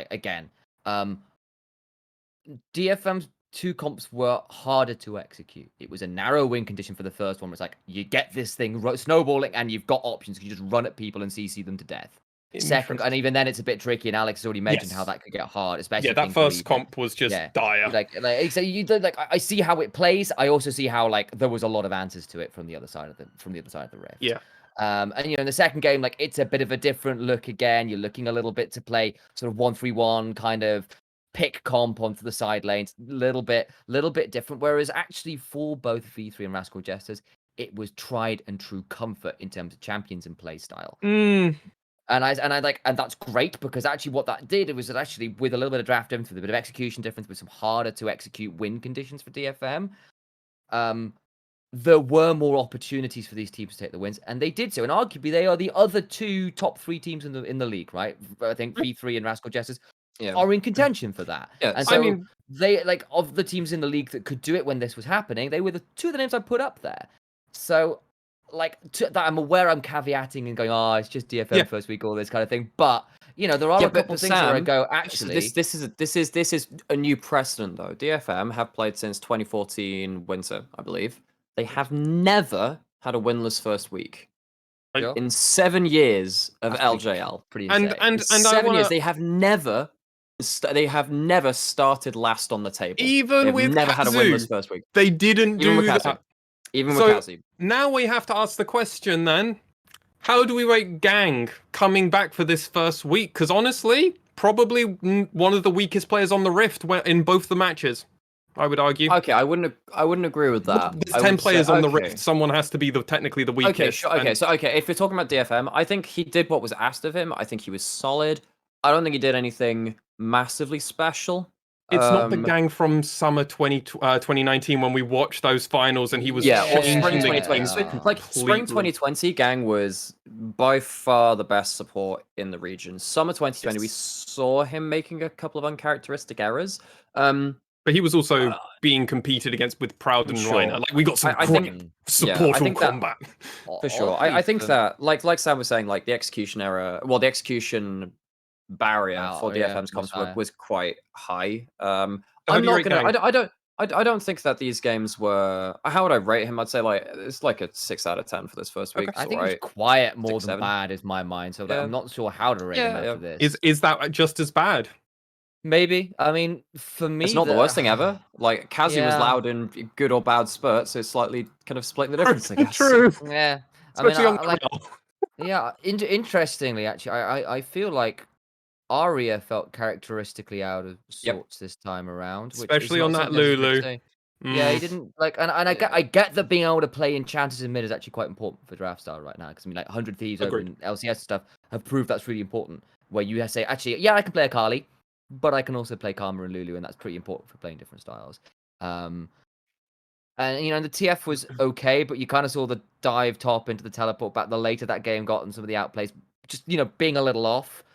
DFM's 2 comps were harder to execute. It was a narrow win condition for the first one, where it's like, you get this thing snowballing and you've got options. You just run at people and CC them to death. Second, and even then it's a bit tricky. And Alex has already mentioned how that could get hard, especially. Yeah, that first comp was just dire. Like so you like I see how it plays. I also see how like there was a lot of answers to it from the other side of the rift. Yeah. And in the second game, like it's a bit of a different look again. You're looking a little bit to play sort of 1-3-1 kind of pick comp onto the side lanes, little bit different. Whereas actually for both V3 and Rascal Jesters, it was tried and true comfort in terms of champions and play style. And that's great, because actually what that did, it was that actually with a little bit of draft difference, with a bit of execution difference, with some harder to execute win conditions for DFM, there were more opportunities for these teams to take the wins, and they did so. And arguably, they are the other two top 3 teams in the league, right? I think V3 and Rascal Jesters are in contention for that. Yeah, and so they like of the teams in the league that could do it when this was happening, they were the 2 of the names I put up there. So. Like that, I'm aware I'm caveating and going, it's just DFM first week, all this kind of thing. But there are a couple of things where I go, actually, this is a new precedent though. DFM have played since 2014 winter, I believe. They have never had a winless first week in 7 years of LJL. Pretty insane. And 7 years, they have never started last on the table. Even with never had a winless first week. They didn't do that. Even with Kazi. Now we have to ask the question then, how do we rate Gang coming back for this first week? Because honestly, probably one of the weakest players on the Rift in both the matches, I would argue. Okay, I wouldn't agree with that. There's 10 players on the Rift. Someone has to be technically the weakest. Okay, sure. Okay, if you're talking about DFM, I think he did what was asked of him. I think he was solid. I don't think he did anything massively special. It's not the Gang from summer 2019 when we watched those finals and he was spring 2020. Spring 2020, Gang was by far the best support in the region. Summer 2020, we saw him making a couple of uncharacteristic errors. But he was also being competed against with Proud and Reiner. Like we got some great supportable combat. For sure. I think that, like Sam was saying, like the execution error, the execution barrier for DFM's comps was quite high. I'm not gonna. I don't think that these games were. How would I rate him? I'd say like it's like a 6 out of 10 for this first week. I think it's quiet more than bad is my mind. So I'm not sure how to rate him after this. Is that just as bad? Maybe. I mean, for me, it's not the worst thing ever. Like Kazi was loud in good or bad spurts, so it's slightly kind of split the difference. I guess. True. Yeah. Interestingly, actually, I feel like Aria felt characteristically out of sorts this time around, especially on that Lulu. Yeah, he didn't like, and I get that being able to play enchanters in mid is actually quite important for draft style right now, because I mean, like 100 Thieves over in LCS and stuff have proved that's really important. Where you say, actually, I can play a Kali, but I can also play Karma and Lulu, and that's pretty important for playing different styles. And the TF was okay, but you kind of saw the dive top into the teleport back the later that game got, and some of the outplays just being a little off.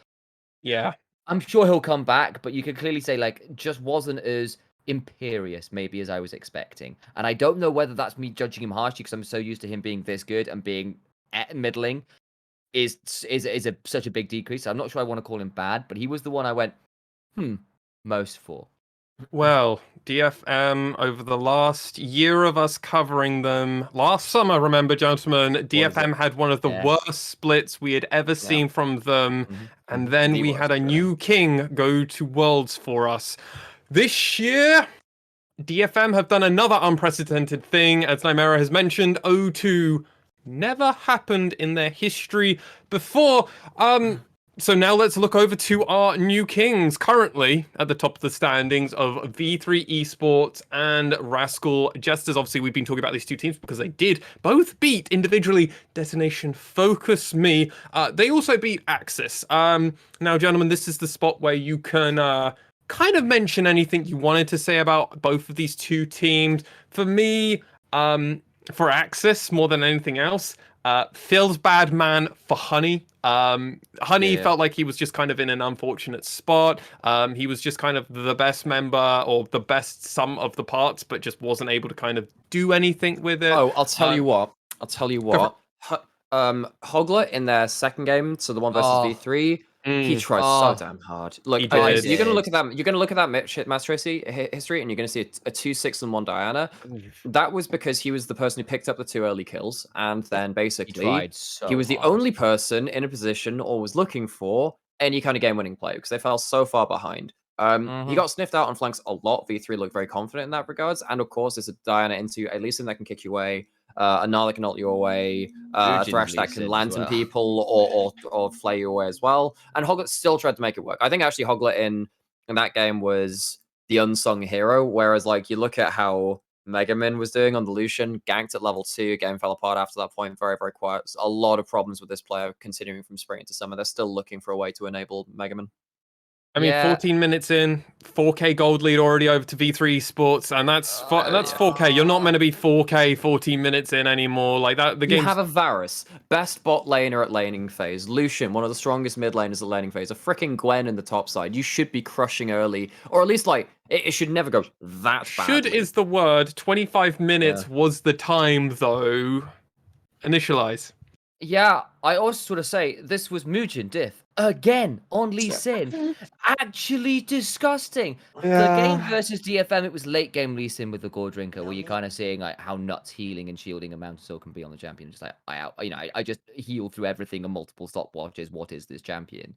Yeah. I'm sure he'll come back, but you can clearly say, like, just wasn't as imperious, maybe, as I was expecting. And I don't know whether that's me judging him harshly, because I'm so used to him being this good and being middling is such a big decrease. I'm not sure I want to call him bad, but he was the one I went, most for. Well, DFM, over the last year of us covering them, last summer, remember, gentlemen, DFM had one of the worst splits we had ever seen from them. And then we had a new king go to Worlds for us. This year, DFM have done another unprecedented thing. As Nymaera has mentioned, O2 never happened in their history before. So now let's look over to our new kings, currently at the top of the standings of V3 Esports and Rascal Jesters. Obviously, we've been talking about these two teams because they did both beat individually Detonation Focus Me. They also beat Axis. Now, gentlemen, this is the spot where you can kind of mention anything you wanted to say about both of these two teams. For me, for Axis, more than anything else, feels bad man for Honey. Honey felt like he was just kind of in an unfortunate spot. He was just kind of the best member or the best sum of the parts, but just wasn't able to kind of do anything with it. Oh, I'll tell you what. Hogler in their second game, so the one versus V3, He tried Oh, so damn hard. Look, He okay, did. so you're gonna look at that. You're gonna look at that Master history, and you're gonna see a 2-6 and 1 Diana. That was because he was the person who picked up the 2 early kills, and then he basically tried so he was the hard. only person in a position or was looking for any kind of game-winning play because they fell so far behind. He got sniffed out on flanks a lot. V3 looked very confident in that regards, and of course, there's a Diana into at least that can kick you away. A Nala can ult you away, a Mugen's Thresh that Lee can Sin as lantern well. people or flay you away as well. And Hoglet still tried to make it work. I think actually Hoglet in that game was the unsung hero, whereas like you look at how Megamin was doing on the Lucian, ganked at level 2, game fell apart after that point, very, very quiet. A lot of problems with this player continuing from spring into summer. They're still looking for a way to enable Megamin. I mean, 14 minutes in, 4K gold lead already over to V3 Sports, and that's 4K. You're not meant to be 4K 14 minutes in anymore. Like that, the game. You have a Varus, best bot laner at laning phase. Lucian, one of the strongest mid laners at laning phase. A freaking Gwen in the top side. You should be crushing early, or at least like it should never go that Should badly. is the word. 25 minutes was the time, though. Initialize. Yeah, I also sort of say this was Mugen diff again on Lee Sin. Actually disgusting. The game versus DFM, it was late game Lee Sin with the Gore Drinker, where you're kind of seeing like how nuts healing and shielding a Mountain Soul can be on the champion. Just like I just heal through everything and multiple stopwatches. What is this champion?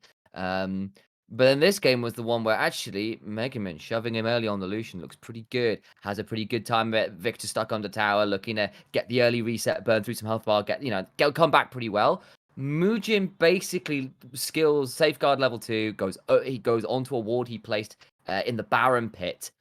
But then this game was the one where actually Megaman shoving him early on the Lucian looks pretty good. Has a pretty good time. Victor stuck under tower, looking to get the early reset, burn through some health bar, come back pretty well. Mugen basically skills safeguard level 2 he goes onto a ward he placed in the Baron pit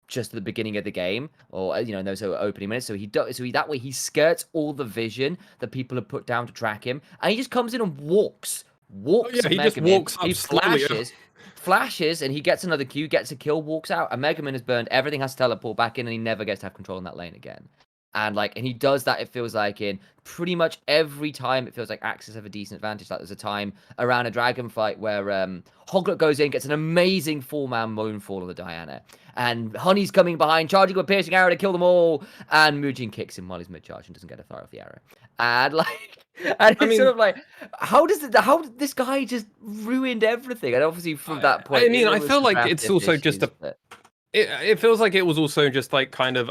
just at the beginning of the game, or in those opening minutes. So that way he skirts all the vision that people have put down to track him, and he just comes in and walks. He just walks up he slowly. flashes, and he gets another Q, gets a kill, walks out, and Megaman is burned. Everything has to teleport back in, and he never gets to have control in that lane again. And he does that, it feels like, in pretty much every time it feels like Axis have a decent advantage. Like there's a time around a dragon fight where Hoglet goes in, gets an amazing 4-man Moonfall on the Diana. And Honey's coming behind, charging with a piercing arrow to kill them all. And Mugen kicks him while he's mid-charge and doesn't get a fire off the arrow. And it's sort of like, how did this guy just ruined everything? And obviously from that point, I feel like it's also just it feels like it was also just like kind of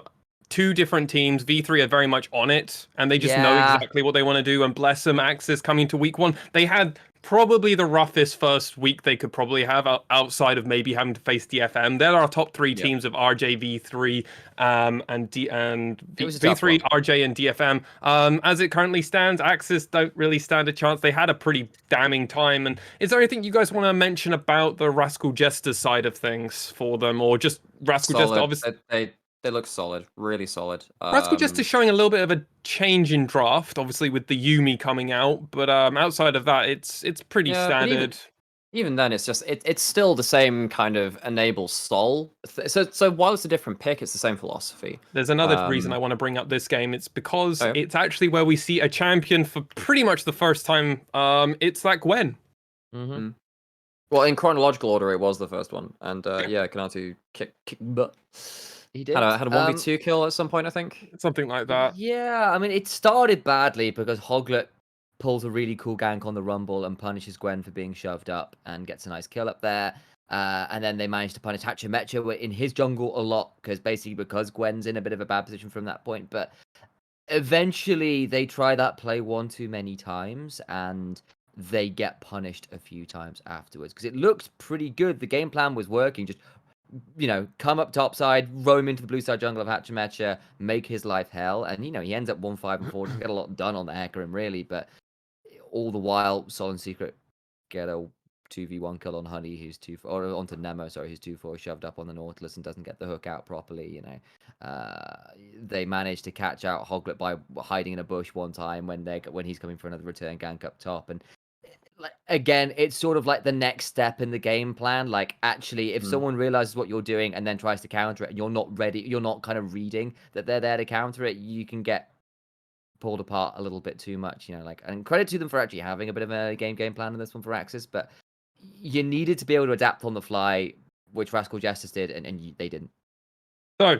two different teams. V3 are very much on it, and they just know exactly what they want to do. And bless them, Axis coming to week 1, they had probably the roughest first week they could probably have outside of maybe having to face DFM. They're our top 3 teams of RJ, V3, and V3, RJ, and DFM. As it currently stands, Axis don't really stand a chance. They had a pretty damning time. And is there anything you guys want to mention about the Rascal Jester side of things for them, or just Rascal Jester? Obviously, they look solid, really solid. Rascal Jester showing a little bit of a change in draft, obviously with the Yumi coming out, but outside of that, it's pretty standard. Even then, it's just it's still the same kind of enable Sol. So while it's a different pick, it's the same philosophy. There's another reason I want to bring up this game. It's because it's actually where we see a champion for pretty much the first time. It's that Gwen. Mm-hmm. Well, in chronological order, it was the first one, and Kanatu kick butt. He did. Had a 1v2 kill at some point, I think. Something like that. Yeah, I mean, it started badly because Hoglet pulls a really cool gank on the Rumble and punishes Gwen for being shoved up and gets a nice kill up there. And then they managed to punish Hachimecha in his jungle a lot because Gwen's in a bit of a bad position from that point. But eventually they try that play one too many times and they get punished a few times afterwards because it looked pretty good. The game plan was working. Just come up top side, roam into the blue side jungle of Hachimecha, make his life hell, and he ends up 1-5 and 4. Doesn't get a lot done on the Hecarim really, but all the while, Sol and Secret get a 2v1 kill on Honey, who's onto Nemo, who's 2-4 shoved up on the Nautilus and doesn't get the hook out properly. They manage to catch out Hoglet by hiding in a bush one time when he's coming for another return gank up top, and again, it's sort of like the next step in the game plan. Like, actually, if someone realizes what you're doing and then tries to counter it, and you're not ready, you're not kind of reading that they're there to counter it, you can get pulled apart a little bit too much. And credit to them for actually having a bit of a game plan in this one for Axis, but you needed to be able to adapt on the fly, which Rascal Justice did, and they didn't. So,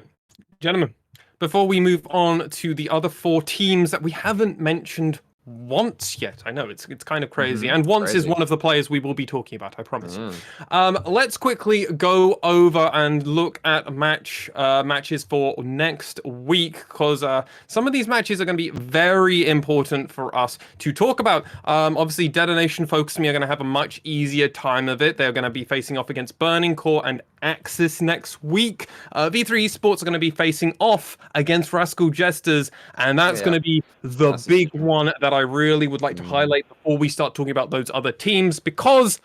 gentlemen, before we move on to the other 4 teams that we haven't mentioned once yet. I know it's kind of crazy. And once is Crazy. one of the players we will be talking about, I promise. Mm. Let's quickly go over and look at matches for next week, because some of these matches are going to be very important for us to talk about. Obviously, Detonation Focus Me are going to have a much easier time of it. They're going to be facing off against Burning Core and Axis next week. V3 Esports are going to be facing off against Rascal Jesters, and that's going to be the big one that I really would like to highlight before we start talking about those other teams, because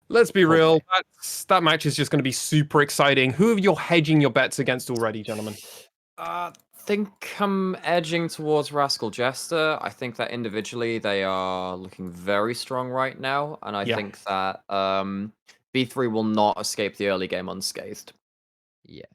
let's be real, that match is just going to be super exciting. Who are you hedging your bets against already, gentlemen? I think I'm edging towards Rascal Jester. I think that individually they are looking very strong right now, and I think that V3 will not escape the early game unscathed. Yeah,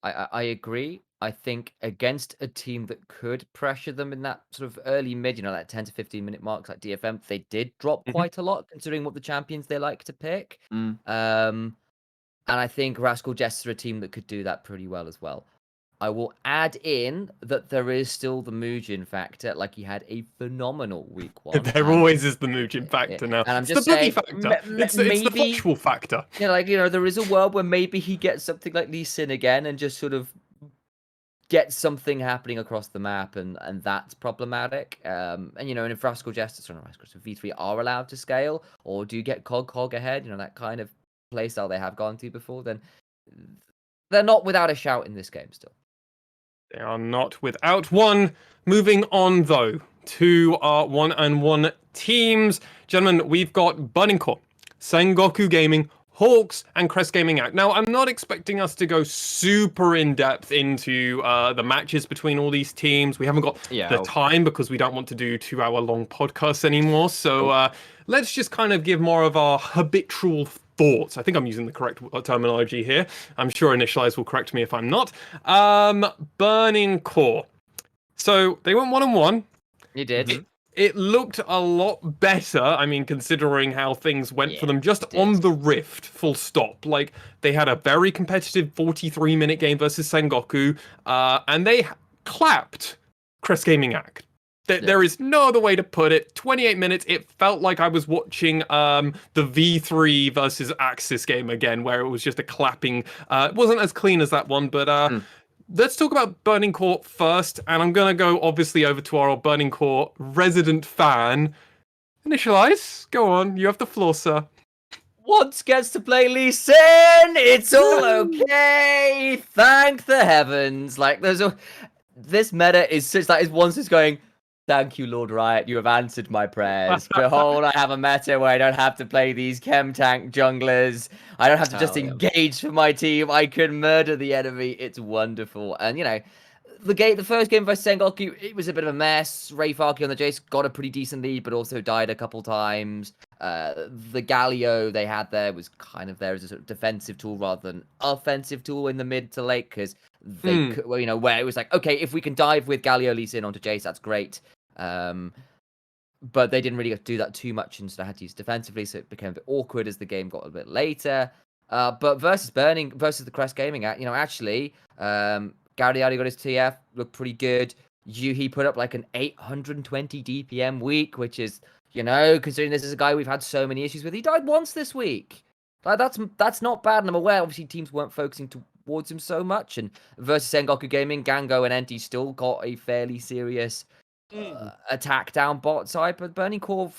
I agree. I think against a team that could pressure them in that sort of early mid, that 10 to 15 minute marks like DFM, they did drop quite a lot considering what the champions they like to pick. And I think Rascal Jester are a team that could do that pretty well as well. I will add in that there is still the Muujin factor. Like, he had a phenomenal week 1. There always is the Muujin factor now. And I'm it's just the boogie saying, factor. It's the factual factor. There is a world where maybe he gets something like Lee Sin again and just sort of gets something happening across the map, and that's problematic. And if Rascal Jester, V3 are allowed to scale, or do you get Cog ahead, that kind of playstyle they have gone to before, then they're not without a shout in this game still. They are not without one. Moving on, though, to our 1-on-1 teams. Gentlemen, we've got Burning Core, Sengoku Gaming, Hawks, and Crest Gaming out. Now, I'm not expecting us to go super in-depth into the matches between all these teams. We haven't got the time because we don't want to do 2-hour-long podcasts anymore. So let's just kind of give more of our habitual thoughts. I think I'm using the correct terminology here. I'm sure Initia1ise will correct me if I'm not. Burning Core. So they went 1-on-1. You did. It looked a lot better, I mean, considering how things went for them just on the Rift, full stop. Like, they had a very competitive 43-minute game versus Sengoku, and they clapped Crest Gaming Act. There is no other way to put it. 28 minutes, it felt like I was watching the V3 versus Axis game again, where it was just a clapping. It wasn't as clean as that one, but let's talk about Burning Core first. And I'm going to go, obviously, over to our Burning Core resident fan. Initia1ise, go on. You have the floor, sir. Once gets to play Lee Sin, it's all okay. Thank the heavens. Like, this meta is such that is once just going, thank you, Lord Riot, you have answered my prayers. Behold, I have a meta where I don't have to play these chem tank junglers. I don't have to just engage for my team. I can murder the enemy. It's wonderful. And, the first game versus Sengoku, it was a bit of a mess. Rayfarky on the Jace got a pretty decent lead, but also died a couple times. The Galio they had there was kind of there as a sort of defensive tool rather than offensive tool in the mid to late, because they could, where it was like, okay, if we can dive with Galio Lee Sin onto Jace, that's great. But they didn't really do that too much, and so I had to use defensively, so it became a bit awkward as the game got a bit later. But versus the Crest Gaming Act, actually, Gary got his TF, looked pretty good. He put up like an 820 DPM week, which is, considering this is a guy we've had so many issues with, he died once this week. Like, that's not bad, and I'm aware, obviously, teams weren't focusing towards him so much, and versus Sengoku Gaming, Gango and Enti still got a fairly serious attack down bot side, but Burning Core,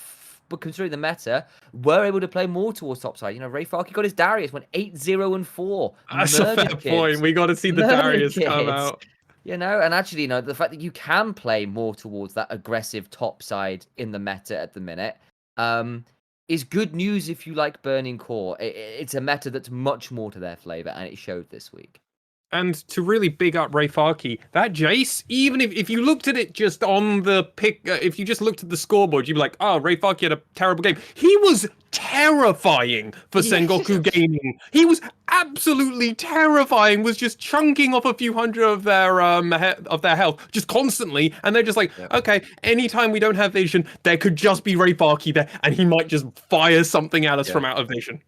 but considering the meta, were able to play more towards top side. Rayfarky got his Darius, went 8-0-4. That's a fair point. We got to see the Darius come out. And actually, the fact that you can play more towards that aggressive top side in the meta at the minute is good news if you like Burning Core. It's a meta that's much more to their flavor, and it showed this week. And to really big up Rayfarky, that Jace, even if you looked at it just on the pick, if you just looked at the scoreboard, you'd be like, oh, Rayfarky had a terrible game. He was terrifying for Sengoku Gaming. He was absolutely terrifying, was just chunking off a few hundred of their health just constantly. And they're just like, okay, anytime we don't have vision, there could just be Rayfarky there, and he might just fire something at us from out of vision.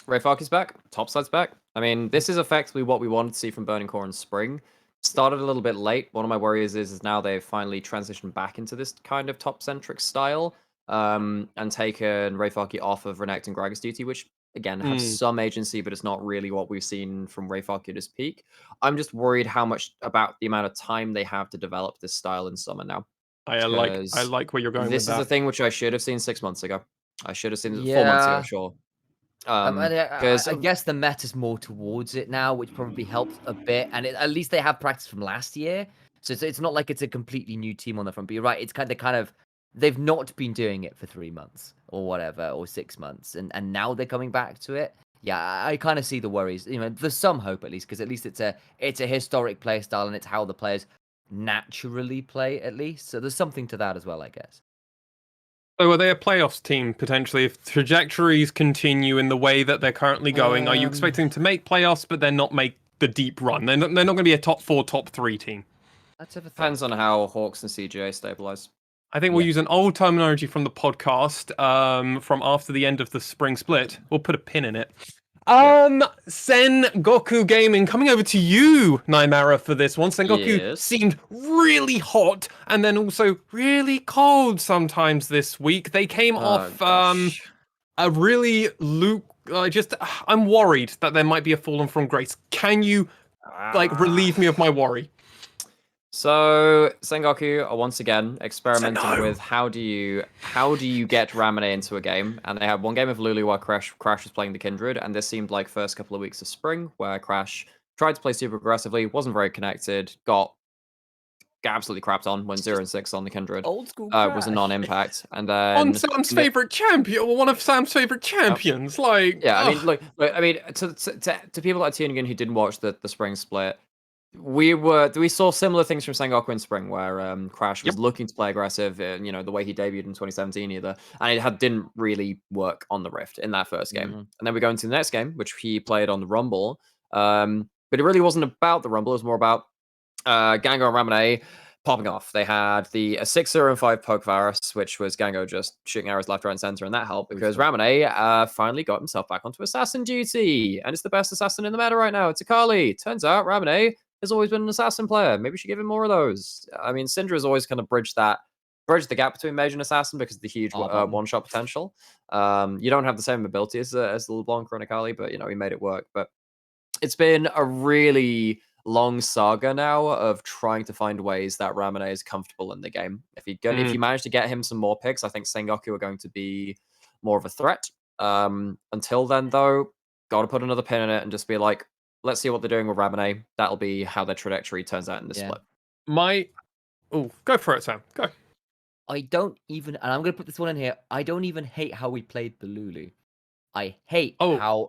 Rayfarky's back. Topside's back. I mean, this is effectively what we wanted to see from Burning Core in spring. started a little bit late. One of my worries is now they've finally transitioned back into this kind of top-centric style, and taken Rayfaki off of Renekton and Gragas duty, which again have some agency, but it's not really what we've seen from Rayfaki at his peak. I'm just worried how much about the amount of time they have to develop this style in summer now. I like where you're going This with is that. a thing which I should have seen 6 months ago. I should have seen it 4 months ago, Yeah. sure. I guess the meta's more towards it now, which probably helps a bit. And at least they have practice from last year, so it's not like it's a completely new team on the front. But you're right; it's kind of they've not been doing it for 3 months or whatever, or 6 months, and now they're coming back to it. Yeah, I kind of see the worries. There's some hope at least, because at least it's a historic play style, and it's how the players naturally play at least. So there's something to that as well, I guess. So are they a playoffs team potentially if trajectories continue in the way that they're currently going? Are you expecting them to make playoffs, but then not make the deep run? They're not going to be a top 4, top 3 team. Let's have a Depends on how Hawks and CGA stabilize. I think we'll use an old terminology from the podcast from after the end of the spring split. We'll put a pin in it. Sengoku Gaming, coming over to you, Nymaera, for this one. Sengoku seemed really hot and then also really cold sometimes this week. They came off a really I'm worried that there might be a fallen from grace. Can you relieve me of my worry? So Sengoku are once again experimenting with how do you get Ramune into a game, and they had one game of Lulu where Crash was playing the Kindred, and this seemed like first couple of weeks of spring where Crash tried to play super aggressively, wasn't very connected, got absolutely crapped on, went 0-6 on the Kindred. Old school was a non-impact, and then on Sam's favorite champion, one of Sam's favorite champions. I mean, look, I mean, to people that are tuning in who didn't watch the spring split. We saw similar things from Sengoku in spring, where Crash was looking to play aggressive, the way he debuted in 2017 either, and it didn't really work on the Rift in that first game. And then we go into the next game, which he played on the Rumble, but it really wasn't about the Rumble, it was more about Gango and Ramune popping off. They had a 6-0 and 5 poke Varus, which was Gango just shooting arrows left, right, and center, and that helped because Ramune finally got himself back onto assassin duty, and it's the best assassin in the meta right now. It's Akali. Turns out Ramune has always been an assassin player. Maybe we should give him more of those. I mean, Syndra's always kind of bridged the gap between mage and assassin because of the huge one-shot potential. You don't have the same ability as LeBlanc or Akali, but he made it work. But it's been a really long saga now of trying to find ways that Ramune is comfortable in the game. If you manage to get him some more picks, I think Sengoku are going to be more of a threat. Until then, though, got to put another pin in it and just be like, let's see what they're doing with Ramune. That'll be how their trajectory turns out in this split. Go for it, Sam. Go. I don't even, and I'm going to put this one in here, I don't even hate how we played the Lulu. I hate how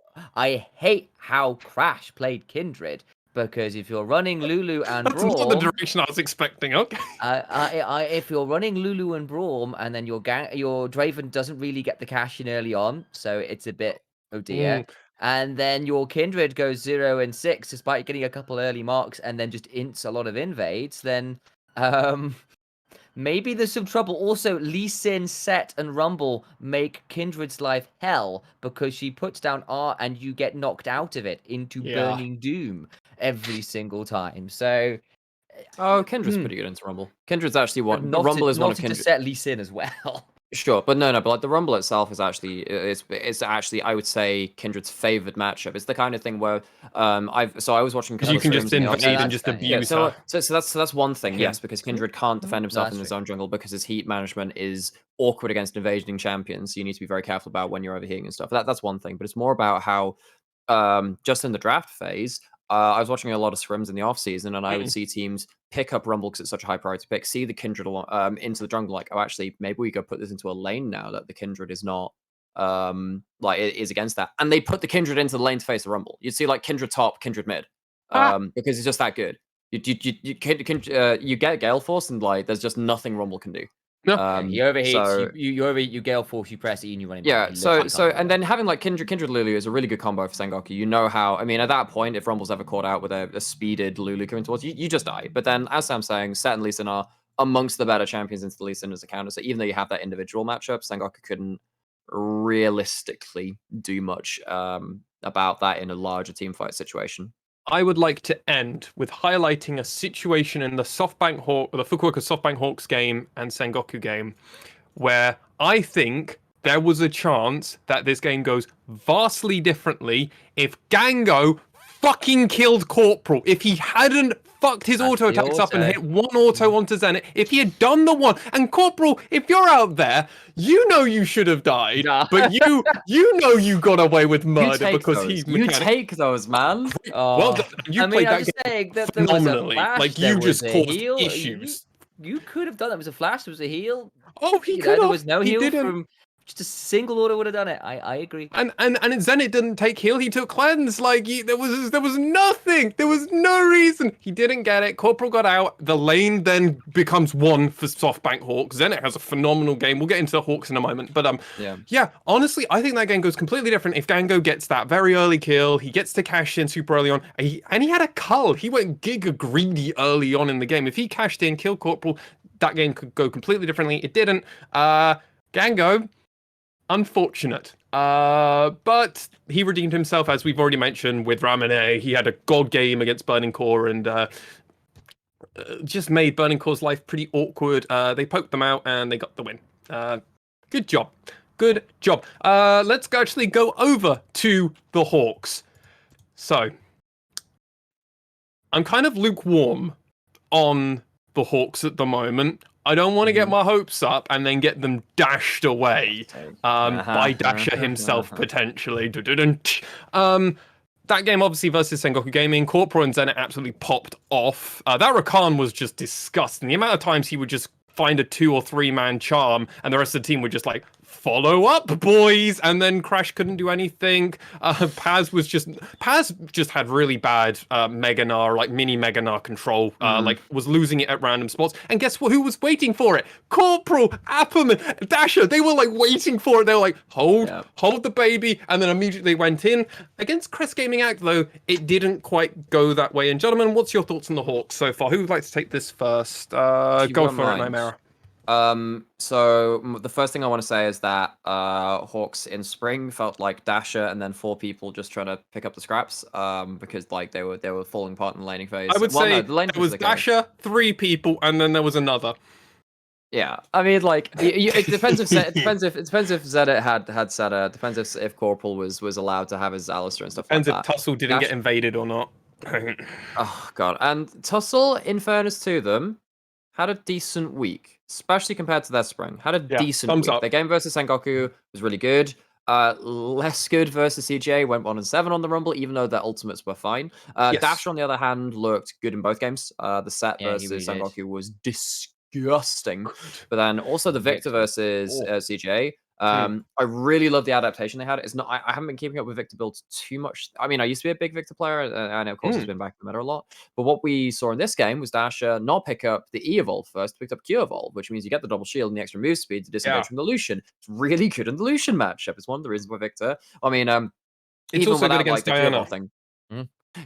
Crash played Kindred, because if you're running Lulu and Braum... That's not the direction I was expecting, okay. If you're running Lulu and Braum, and then your Draven doesn't really get the cash in early on, so it's a bit, oh dear. And then your Kindred goes 0-6 despite getting a couple early marks and then just ints a lot of invades, then maybe there's some trouble. Also, Lee Sin, Set, and Rumble make Kindred's life hell because she puts down R and you get knocked out of it into Burning Doom every single time. So... Kindred's pretty good into Rumble. Kindred's actually one... Rumble is one of Kindred... to set Lee Sin as well. Sure, but no, but the Rumble itself is actually it's actually I would say Kindred's favored matchup. It's the kind of thing where I was watching because you can just invade and just abuse her. So that's one thing, yes, because Kindred can't defend himself in his own jungle because his heat management is awkward against invading champions. So you need to be very careful about when you're overheating and stuff. That's one thing, but it's more about how just in the draft phase. I was watching a lot of scrims in the off season, and I would see teams pick up Rumble because it's such a high priority pick. See the Kindred into the jungle, like, oh, actually, maybe we go put this into a lane now that the Kindred is not it is against that, and they put the Kindred into the lane to face the Rumble. You'd see like Kindred top, Kindred mid, because it's just that good. You get Gale Force, and like there's just nothing Rumble can do. No, he overheats. You overheat, you Gale Force, you press E, and you run him. Yeah, and then having like Kindred Lulu is a really good combo for Sengoku. You know how, I mean, at that point, if Rumble's ever caught out with a speeded Lulu coming towards you, you just die. But then, as Sam's saying, Set and Lee Sin are amongst the better champions into the Lee Sin as a counter. So even though you have that individual matchup, Sengoku couldn't realistically do much about that in a larger team fight situation. I would like to end with highlighting a situation in the Fukuoka SoftBank Hawks game and Sengoku game, where I think there was a chance that this game goes vastly differently if Gango fucking killed Corporal. If he hadn't fucked his auto attacks up and hit one auto onto Zenit, if he had done the one, and Corporal, if you're out there, you know you should have died, but you know you got away with murder because he's mechanic. You take those, man. Well, you played that game that phenomenally. Flash, Like, you just caused heal. issues. You could have done that. It was a flash. There was a heal. Oh, he could have. There was no he heal didn't. from just a single order would have done it. I agree. And Zenit didn't take heal. He took cleanse. Like, there was nothing. There was no reason. He didn't get it. Corporal got out. The lane then becomes one for SoftBank Hawks. Zenit has a phenomenal game. We'll get into the Hawks in a moment. But yeah. Honestly, I think that game goes completely different if Gango gets that very early kill. He gets to cash in super early on. And he had a cull. He went giga greedy early on in the game. If he cashed in, killed Corporal, that game could go completely differently. It didn't. Gango, unfortunate. But he redeemed himself, as we've already mentioned, with Ramune. He had a god game against Burning Core and just made Burning Core's life pretty awkward. They poked them out and they got the win. Good job. Good job. Let's actually go over to the Hawks. So, I'm kind of lukewarm on the Hawks at the moment. I don't want to get my hopes up and then get them dashed away by Dasher himself, potentially. That game, obviously, versus Sengoku Gaming, Corporal and Zenit absolutely popped off. That Rakan was just disgusting. The amount of times he would just find a 2 or 3 man charm and the rest of the team would just like, follow up, boys, and then Crash couldn't do anything. Paz just had really bad Meganar, like mini Meganar control, like was losing it at random spots. And guess what? Who was waiting for it? Corporal, Apperman, Dasher. They were like waiting for it. They were like, hold the baby, and then immediately went in. Against Crest Gaming Act, though, it didn't quite go that way. And gentlemen, what's your thoughts on the Hawks so far? Who would like to take this first? Go for it, Nymaera. So the first thing I want to say is that Hawks in spring felt like Dasher and then 4 people just trying to pick up the scraps because like they were falling apart in the laning phase. I would say it was Dasher, 3 people, and then there was another. Yeah, I mean, like it depends if it depends if Zenit had Seta. Depends if Corporal was allowed to have his Alistair and stuff. Depends like if Tussle didn't get invaded or not. Oh god, and Tussle, in fairness to them, had a decent week, especially compared to their spring. Had a decent week. Up. Their game versus Sengoku was really good. Less good versus CGA, went 1-7 on the Rumble, even though their ultimates were fine. Dasher, on the other hand, looked good in both games. The set versus Sengoku was disgusting. But then also the Victor versus CGA. I really love the adaptation they had. It's not. I haven't been keeping up with Victor builds too much. I mean, I used to be a big Victor player, and of course, he's been back in the meta a lot. But what we saw in this game was Dasher not pick up the E evolve first, picked up Q evolve, which means you get the double shield and the extra move speed to disengage from the Lucian. It's really good in the Lucian matchup. It's one of the reasons why Victor. I mean, it's even also without, good against like, the Diana. thing.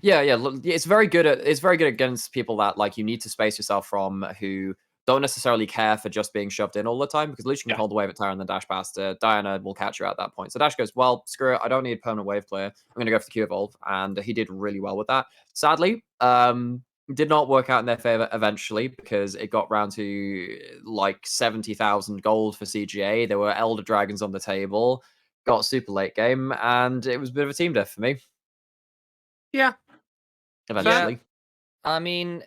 Yeah, it's very good against people that like you need to space yourself from, who don't necessarily care for just being shoved in all the time, because Lucian can hold the wave at Tyra and then dash past Diana will catch her at that point. So Dash goes, well, screw it, I don't need permanent wave clear. I'm going to go for the Q evolve, and he did really well with that. Sadly, did not work out in their favor eventually, because it got round to like 70,000 gold for CGA. There were Elder Dragons on the table, got super late game, and it was a bit of a team death for me. Yeah. Eventually. I mean,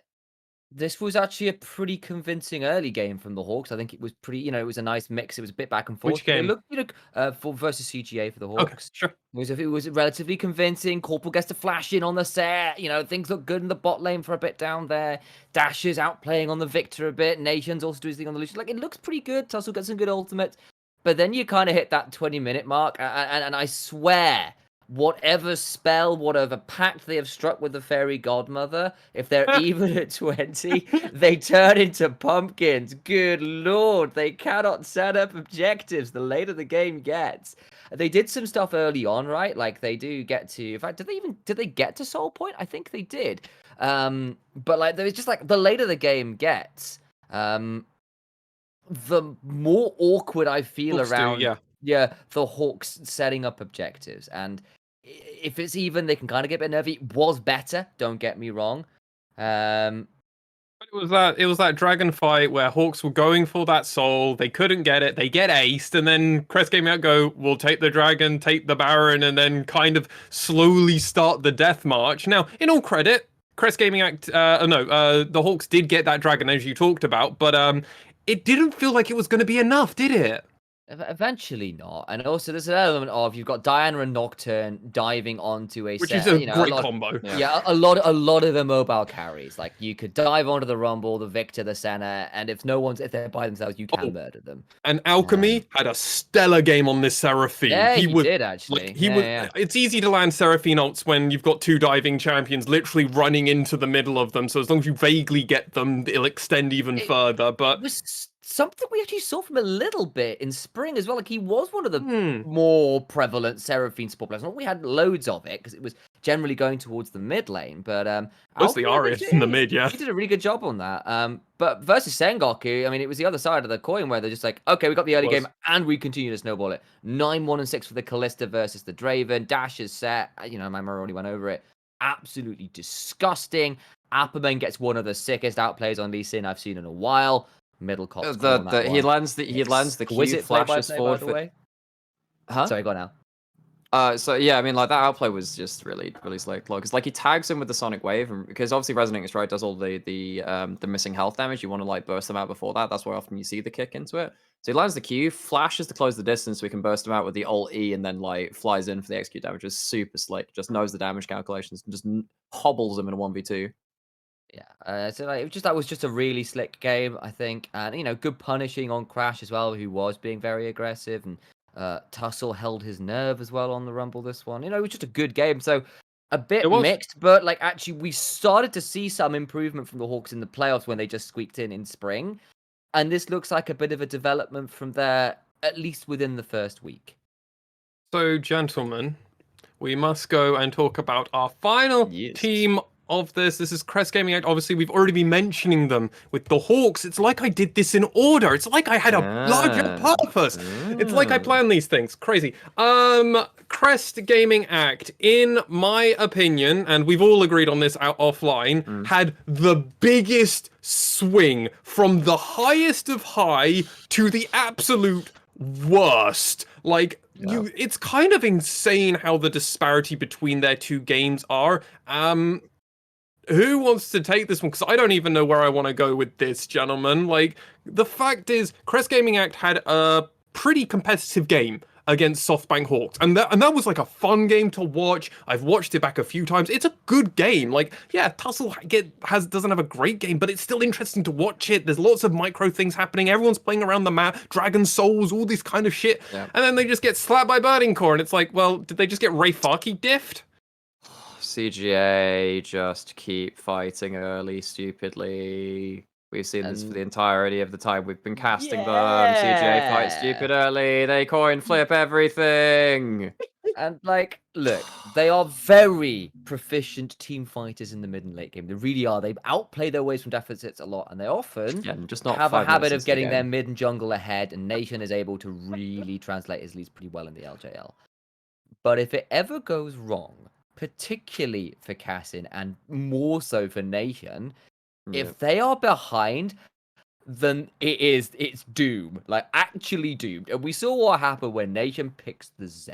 this was actually a pretty convincing early game from the Hawks. I think it was pretty, it was a nice mix. It was a bit back and forth. Which game? For versus CGA for the Hawks. Okay, sure. It was relatively convincing. Corporal gets to flash in on the set. Things look good in the bot lane for a bit down there. Dasher's outplaying on the Victor a bit. Nation's also doing his thing on the Lucian. Like, it looks pretty good. Tussle gets some good ultimate. But then you kind of hit that 20-minute mark, and I swear, whatever spell, whatever pact they have struck with the fairy godmother, if they're even at 20, they turn into pumpkins. Good lord, they cannot set up objectives the later the game gets. They did some stuff early on, right? Like, they do get to, in fact, did they get to Soul Point? I think they did. But like, there was just like, the later the game gets, the more awkward I feel around the Hawks setting up objectives. And if it's even, they can kind of get a bit nervy. Was better, don't get me wrong. But it was that dragon fight where Hawks were going for that soul. They couldn't get it. They get aced, and then Crest Gaming Act go, "We'll take the dragon, take the Baron," and then kind of slowly start the death march. Now, in all credit, Crest Gaming Act, the Hawks did get that dragon as you talked about, but it didn't feel like it was going to be enough, did it? Eventually not. And also there's an element of you've got Diana and Nocturne diving onto a Which set, is a a great lot, combo. Yeah, a lot of the mobile carries. Like you could dive onto the Rumble, the Victor, the Senna, and if they're by themselves, you can murder them. And Alchemy had a stellar game on this Seraphine. Yeah, he did actually. Like, It's easy to land Seraphine ults when you've got two diving champions literally running into the middle of them. So as long as you vaguely get them, it'll extend even further. But it was something we actually saw from a little bit in spring as well. Like he was one of the more prevalent Seraphine support players. Not we had loads of it because it was generally going towards the mid lane, but mostly Arius in the mid, yeah. He did a really good job on that. But versus Sengoku, I mean, it was the other side of the coin where they're just like, okay, we got the early game and we continue to snowball it. 9-1 and 6 for the Callista versus the Draven. Dash is set. Nymaera already went over it. Absolutely disgusting. Apperman gets one of the sickest outplays on Lee Sin I've seen in a while. Middle cops. He lands the Q, flashes forward for... Huh? Sorry, go on now. So yeah, I mean, like that outplay was just really, really slick. Because like he tags him with the Sonic Wave, and because obviously Resonating Strike does all the missing health damage. You want to like burst them out before that. That's why often you see the kick into it. So he lands the Q, flashes to close the distance, so we can burst him out with the Alt E, and then like flies in for the execute damage. It's super slick. Just knows the damage calculations and just hobbles him in a 1v2. Yeah, so like, that was just a really slick game, I think, and good punishing on Crash as well, who was being very aggressive, and Tussle held his nerve as well on the Rumble this one. It was just a good game, so a bit mixed, but like actually we started to see some improvement from the Hawks in the playoffs when they just squeaked in spring, and this looks like a bit of a development from there, at least within the first week. So, gentlemen, we must go and talk about our final team of this. This is Crest Gaming Act. Obviously, we've already been mentioning them with the Hawks. It's like I did this in order. It's like I had a larger purpose. It's like I planned these things. Crazy. Crest Gaming Act, in my opinion, and we've all agreed on this offline, had the biggest swing from the highest of high to the absolute worst. Like, it's kind of insane how the disparity between their two games are. Who wants to take this one? Because I don't even know where I want to go with this, gentlemen. Like, the fact is, Crest Gaming Act had a pretty competitive game against SoftBank Hawks, and that was like a fun game to watch. I've watched it back a few times. It's a good game. Like, yeah, Tussle doesn't have a great game, but it's still interesting to watch it. There's lots of micro things happening. Everyone's playing around the map, Dragon Souls, all this kind of shit, and then they just get slapped by Burning Core, and it's like, well, did they just get Ray Farkey diffed? CGA just keep fighting early, stupidly. We've seen this for the entirety of the time we've been casting them. CGA fight stupid early. They coin flip everything. And like, look, they are very proficient team fighters in the mid and late game. They really are. They outplay their ways from deficits a lot, and they often just not have a habit of getting their mid and jungle ahead, and Nation is able to really translate his leads pretty well in the LJL. But if it ever goes wrong, particularly for Cassin and more so for Nation, if they are behind, then it's doom, like actually doomed. And we saw what happened when Nation picks the Z,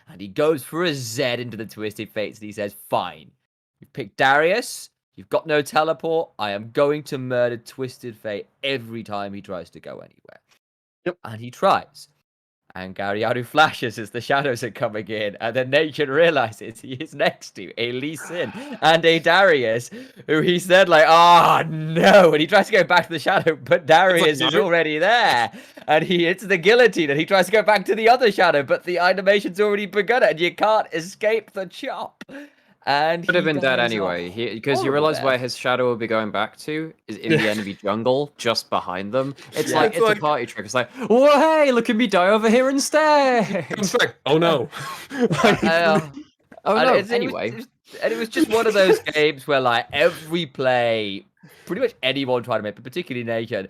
and he goes for a Z into the Twisted Fates, and he says, fine, you've picked Darius, you've got no teleport, I am going to murder Twisted Fate every time he tries to go anywhere. Yep. And he tries. And Garyadu flashes as the shadows are coming in, and then Nation realizes he is next to a Lee Sin and a Darius, who he said like, oh no, and he tries to go back to the shadow, but Darius is already there, and he hits the guillotine, and he tries to go back to the other shadow, but the animation's already begun, and you can't escape the chop. And could have been dead anyway, because you realize where his shadow will be going back to is in the enemy jungle, just behind them. It's it's a party trick. It's like, oh hey, look at me die over here instead. Oh no. Anyway. And it was just one of those games where like every play, pretty much anyone tried to make, but particularly Nation,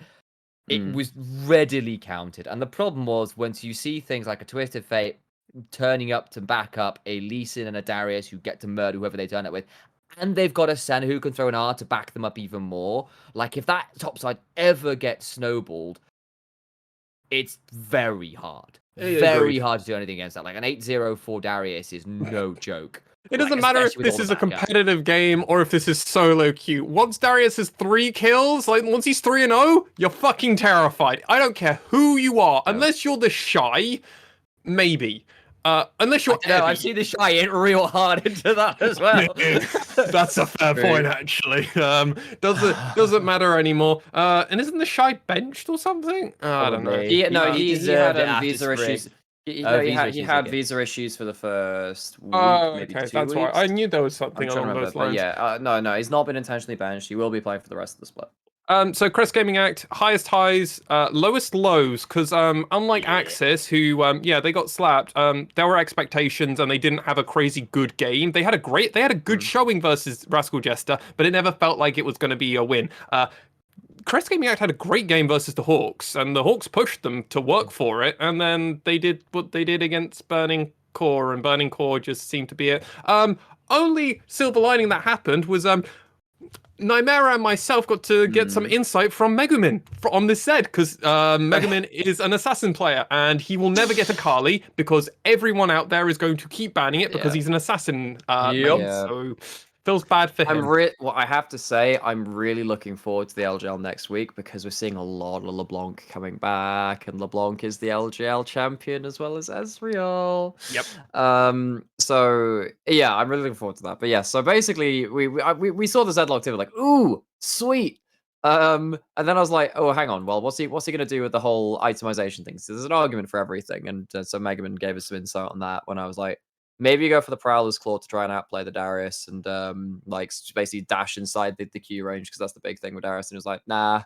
it was readily counted. And the problem was, once you see things like a Twisted Fate turning up to back up a Lee Sin and a Darius who get to murder whoever they turn it with. And they've got a Sen who can throw an R to back them up even more. Like, if that topside ever gets snowballed, it's very hard. Very hard to do anything against that. Like, an 8-0 for Darius is no joke. It doesn't matter if this is a competitive game or if this is solo queue. Once Darius has 3 kills, like once he's 3-0, you're fucking terrified. I don't care who you are, unless you're the Shy, maybe. Unless you're no, I've seen the Shy in real hard into that as well. That's a fair point, actually. Doesn't matter anymore. And isn't the Shy benched or something? I don't know. He had visa Spring. issues. He had visa issues for the first week, maybe 2 that's weeks. why I knew there was something along those lines. Yeah, no, he's not been intentionally benched. He will be playing for the rest of the split. So Crest Gaming Act, highest highs, lowest lows, because unlike Axis, who they got slapped, there were expectations and they didn't have a crazy good game. They had a good showing versus Rascal Jester, but it never felt like it was going to be a win. Crest Gaming Act had a great game versus the Hawks, and the Hawks pushed them to work for it, and then they did what they did against Burning Core, and Burning Core just seemed to be it. Only silver lining that happened was Nymaera and myself got to get some insight from Megumin on this set, because Megumin is an assassin player, and he will never get a Kali because everyone out there is going to keep banning it because he's an assassin. So feels bad for him. I have to say, I'm really looking forward to the LJL next week because we're seeing a lot of LeBlanc coming back, and LeBlanc is the LJL champion as well as Ezreal. Yep. So yeah, I'm really looking forward to that. But yeah, so basically, we saw the Zedlog too, like, ooh, sweet. And then I was like, oh, hang on. Well, what's he gonna do with the whole itemization thing? So there's an argument for everything, and so Megaman gave us some insight on that when I was like, maybe you go for the Prowler's Claw to try and outplay the Darius and like basically dash inside the Q range, because that's the big thing with Darius. And it was like, nah,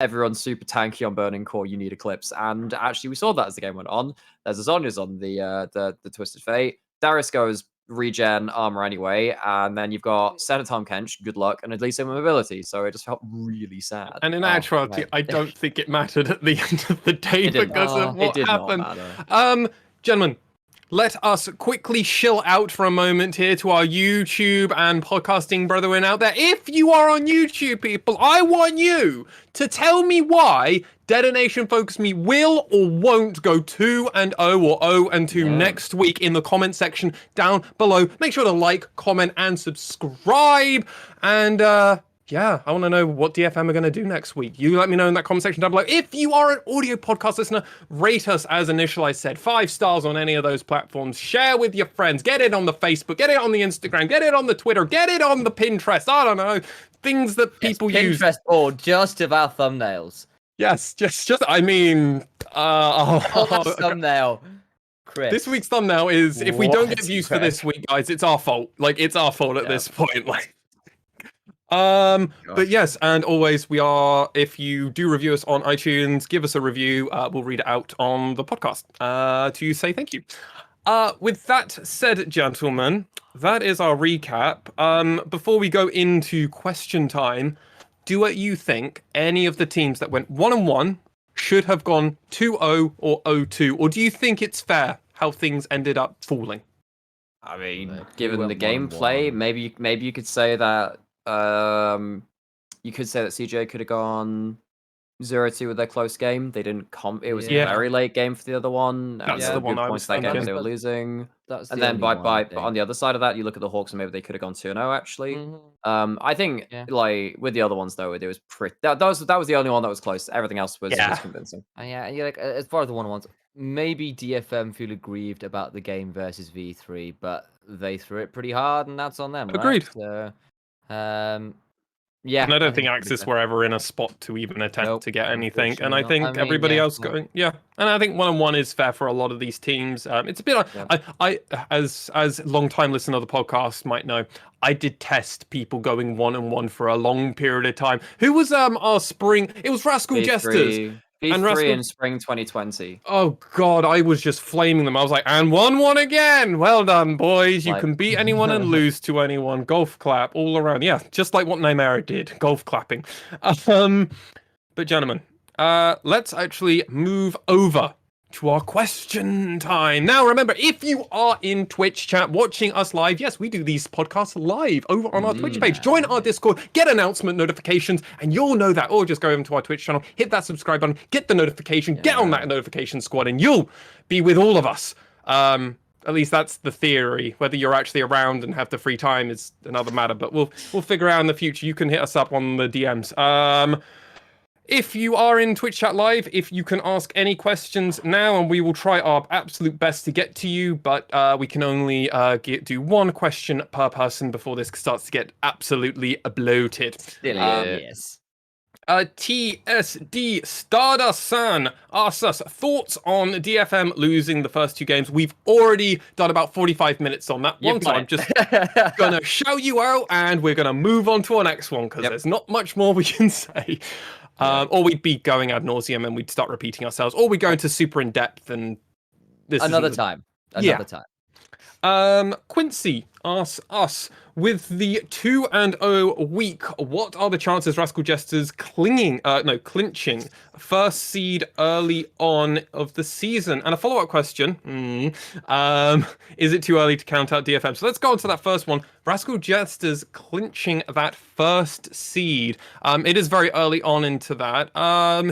everyone's super tanky on Burning Core, you need Eclipse. And actually we saw that as the game went on. There's a Zhonya's on the Twisted Fate. Darius goes regen armor anyway, and then you've got Senatom Kench, good luck, and at least some mobility. So it just felt really sad. And in actuality, I don't think it mattered at the end of the day because of what happened. Gentlemen, let us quickly chill out for a moment here to our YouTube and podcasting brethren out there. If you are on YouTube, people, I want you to tell me why Detonation Focus Me will or won't go 2-0 or 0-2 next week in the comment section down below. Make sure to like, comment, and subscribe. And yeah, I want to know what DFM are going to do next week. You let me know in that comment section down below. If you are an audio podcast listener, rate us as Initia1ise said. 5 stars on any of those platforms. Share with your friends. Get it on the Facebook. Get it on the Instagram. Get it on the Twitter. Get it on the Pinterest. I don't know. Things that people use. Pinterest or just of our thumbnails. Yes, just I mean... thumbnail. Chris. This week's thumbnail is, if we don't get views for this week, guys, it's our fault. Like, it's our fault at this point. Like... But yes, and always if you do review us on iTunes, give us a review, we'll read it out on the podcast to say thank you. With that said, gentlemen, that is our recap. Before we go into question time, do you think any of the teams that went 1-1 should have gone 2-0 or 0-2, or do you think it's fair how things ended up falling? I mean, given the gameplay, maybe you could say that CJ could have gone 0-2 with their close game. They didn't it was a very late game for the other one. That's the one I was thinking. That game when they were losing. And then on the other side of that, you look at the Hawks and maybe they could have gone 2-0 actually. I think like with the other ones though, it was pretty that was the only one that was close. Everything else was convincing. And like as far as the 1-on-1s, maybe DFM feel aggrieved about the game versus V3, but they threw it pretty hard and that's on them. Agreed. Right? So, and I don't think Axis were ever in a spot to even attempt to get anything. And I think everybody else going, and I think 1-on-1 is fair for a lot of these teams. It's a bit, I as long-time listener of the podcast might know, I detest people going 1-on-1 for a long period of time. Who was our spring? It was Rascal Jesters. V3 in spring 2020. Oh god, I was just flaming them. I was like, and 1-1 again. Well done, boys. You can beat anyone and lose to anyone. Golf clap all around. Yeah, just like what Nymaera did. Golf clapping. But gentlemen, let's actually move over to our question time. Now, remember, if you are in Twitch chat watching us live, yes, we do these podcasts live over on our Twitch page. Join our Discord, get announcement notifications, and you'll know that. Or just go over to our Twitch channel, hit that subscribe button, get the notification, get on that notification squad, and you'll be with all of us. At least that's the theory. Whether you're actually around and have the free time is another matter, but we'll figure out in the future. You can hit us up on the DMs. If you are in Twitch chat live, if you can ask any questions now, and we will try our absolute best to get to you, but we can only do one question per person before this starts to get absolutely bloated. Yes. TSD Stardust-san asks us thoughts on DFM losing the first 2 games. We've already done about 45 minutes on that one, so I'm just gonna shout you out, and we're gonna move on to our next one because there's not much more we can say. Or we'd be going ad nauseum and we'd start repeating ourselves, or we'd go into super in depth and this Another time. Quincy asks us, with the 2-0 week, what are the chances Rascal Jesters clinching first seed early on of the season? And a follow-up question, is it too early to count out DFM? So let's go on to that first one. Rascal Jesters clinching that first seed. It is very early on into that.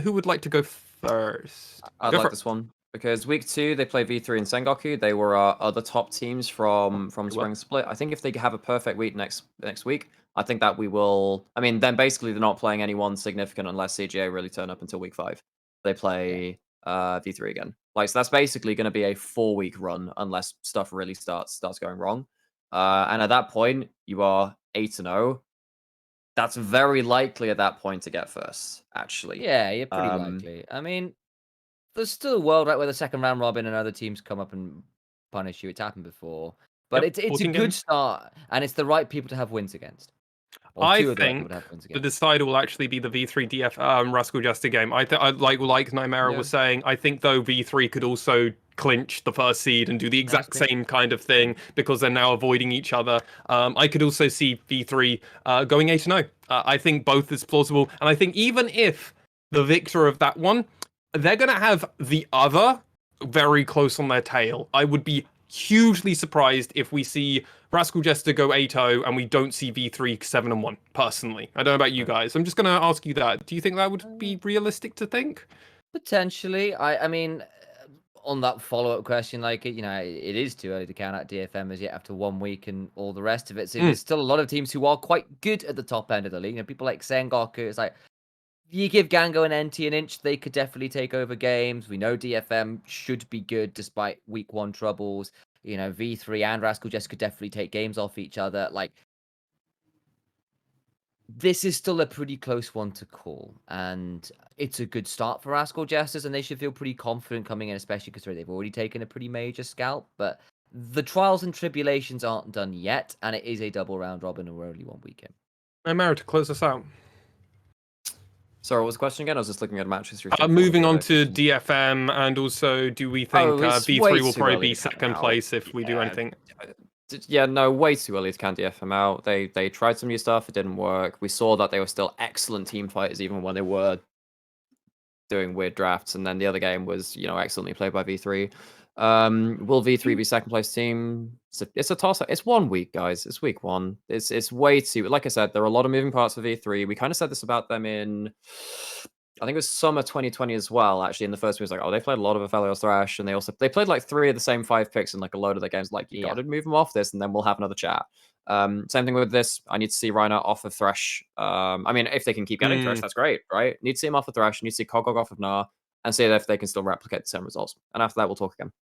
Who would like to go first? I'd like this one. Because week 2, they play V3 and Sengoku. They were our other top teams from Spring Split. I think if they have a perfect week next week, I think that we will... I mean, then basically they're not playing anyone significant unless CGA really turn up until week 5. They play V3 again. So that's basically going to be a 4-week run unless stuff really starts going wrong. And at that point, you are 8-0. That's very likely at that point to get first, actually. Yeah, you're pretty likely. I mean... There's still a world where the second round robin and other teams come up and punish you. It's happened before. But it's a good start, and it's the right people to have wins against. I think the decider will actually be the V3 DF Rascal Jester game. Like Nymaera was saying, I think though V3 could also clinch the first seed and do the exact same kind of thing because they're now avoiding each other. I could also see V3 going 8-0. I think both is plausible, and I think even if the victor of that one, they're going to have the other very close on their tail. I would be hugely surprised if we see Rascal Jester go 8-0 and we don't see V3 7-1, personally. I don't know about you guys. I'm just going to ask you that. Do you think that would be realistic to think? Potentially. I mean, on that follow-up question, it is too early to count out DFM as yet after 1 week and all the rest of it. So there's still a lot of teams who are quite good at the top end of the league. People like Sengoku, it's like, you give Gango and NT an inch, they could definitely take over games. We know DFM should be good despite week 1 troubles. V3 and Rascal Jester could definitely take games off each other. This is still a pretty close one to call. And it's a good start for Rascal Jesters, and they should feel pretty confident coming in, especially because they've already taken a pretty major scalp. But the trials and tribulations aren't done yet, and it is a double round robin, and we're only 1 week in. Nymaera, to close us out. Sorry, what was the question again? I was just looking at match history. Moving on to DFM, and also, do we think V3 will probably be second place if we do anything? Yeah, no, way too early to count DFM out. They tried some new stuff, it didn't work. We saw that they were still excellent team fighters even when they were doing weird drafts, and then the other game was, excellently played by V3. Will V3 be second place team? It's a toss-up. It's 1 week, guys. It's week 1. It's way too... Like I said, there are a lot of moving parts for V3. We kind of said this about them in... I think it was summer 2020 as well, actually. In the first week, it was like, they played a lot of Aphelios Thrash, and they played 3 of the same 5 picks in a load of their games. You got to move them off this, and then we'll have another chat. Same thing with this. I need to see Reiner off of Thresh. I mean, if they can keep getting Thresh, that's great, right? Need to see him off of Thresh. Need to see Kogog off of Gnar, and see if they can still replicate the same results. And after that, we'll talk again.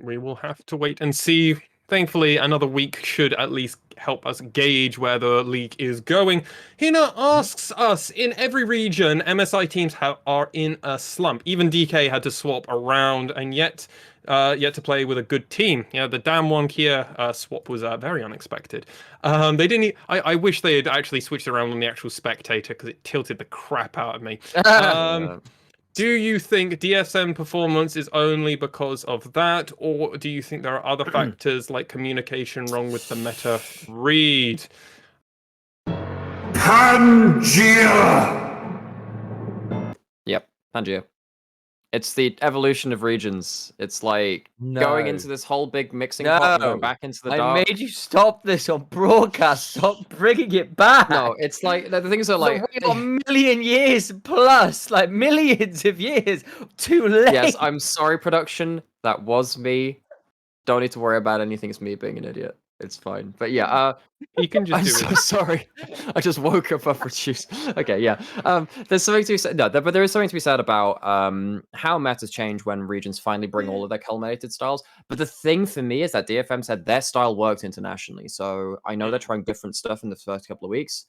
We will have to wait and see. Thankfully, another week should at least help us gauge where the league is going. Hina asks us, in every region, MSI teams are in a slump. Even DK had to swap around, and yet to play with a good team. The damn one here swap was very unexpected. They didn't. I wish they had actually switched around on the actual spectator because it tilted the crap out of me. Do you think DSM performance is only because of that, or do you think there are other factors like communication wrong with the meta read? Pangea! Yep, Pangea. It's the evolution of regions. It's like going into this whole big mixing pot and going back into the dark. I made you stop this on broadcast. Stop bringing it back. No, it's like the things are like we are a million years plus, like millions of years too late. Yes, I'm sorry, production. That was me. Don't need to worry about anything. It's me being an idiot. It's fine. But yeah, You can just I'm do so it. sorry. I just woke up off juice. Okay, yeah. There's something to be said. No, but there is something to be said about how metas change when regions finally bring all of their culminated styles. But the thing for me is that DFM said their style worked internationally. So I know they're trying different stuff in the first couple of weeks.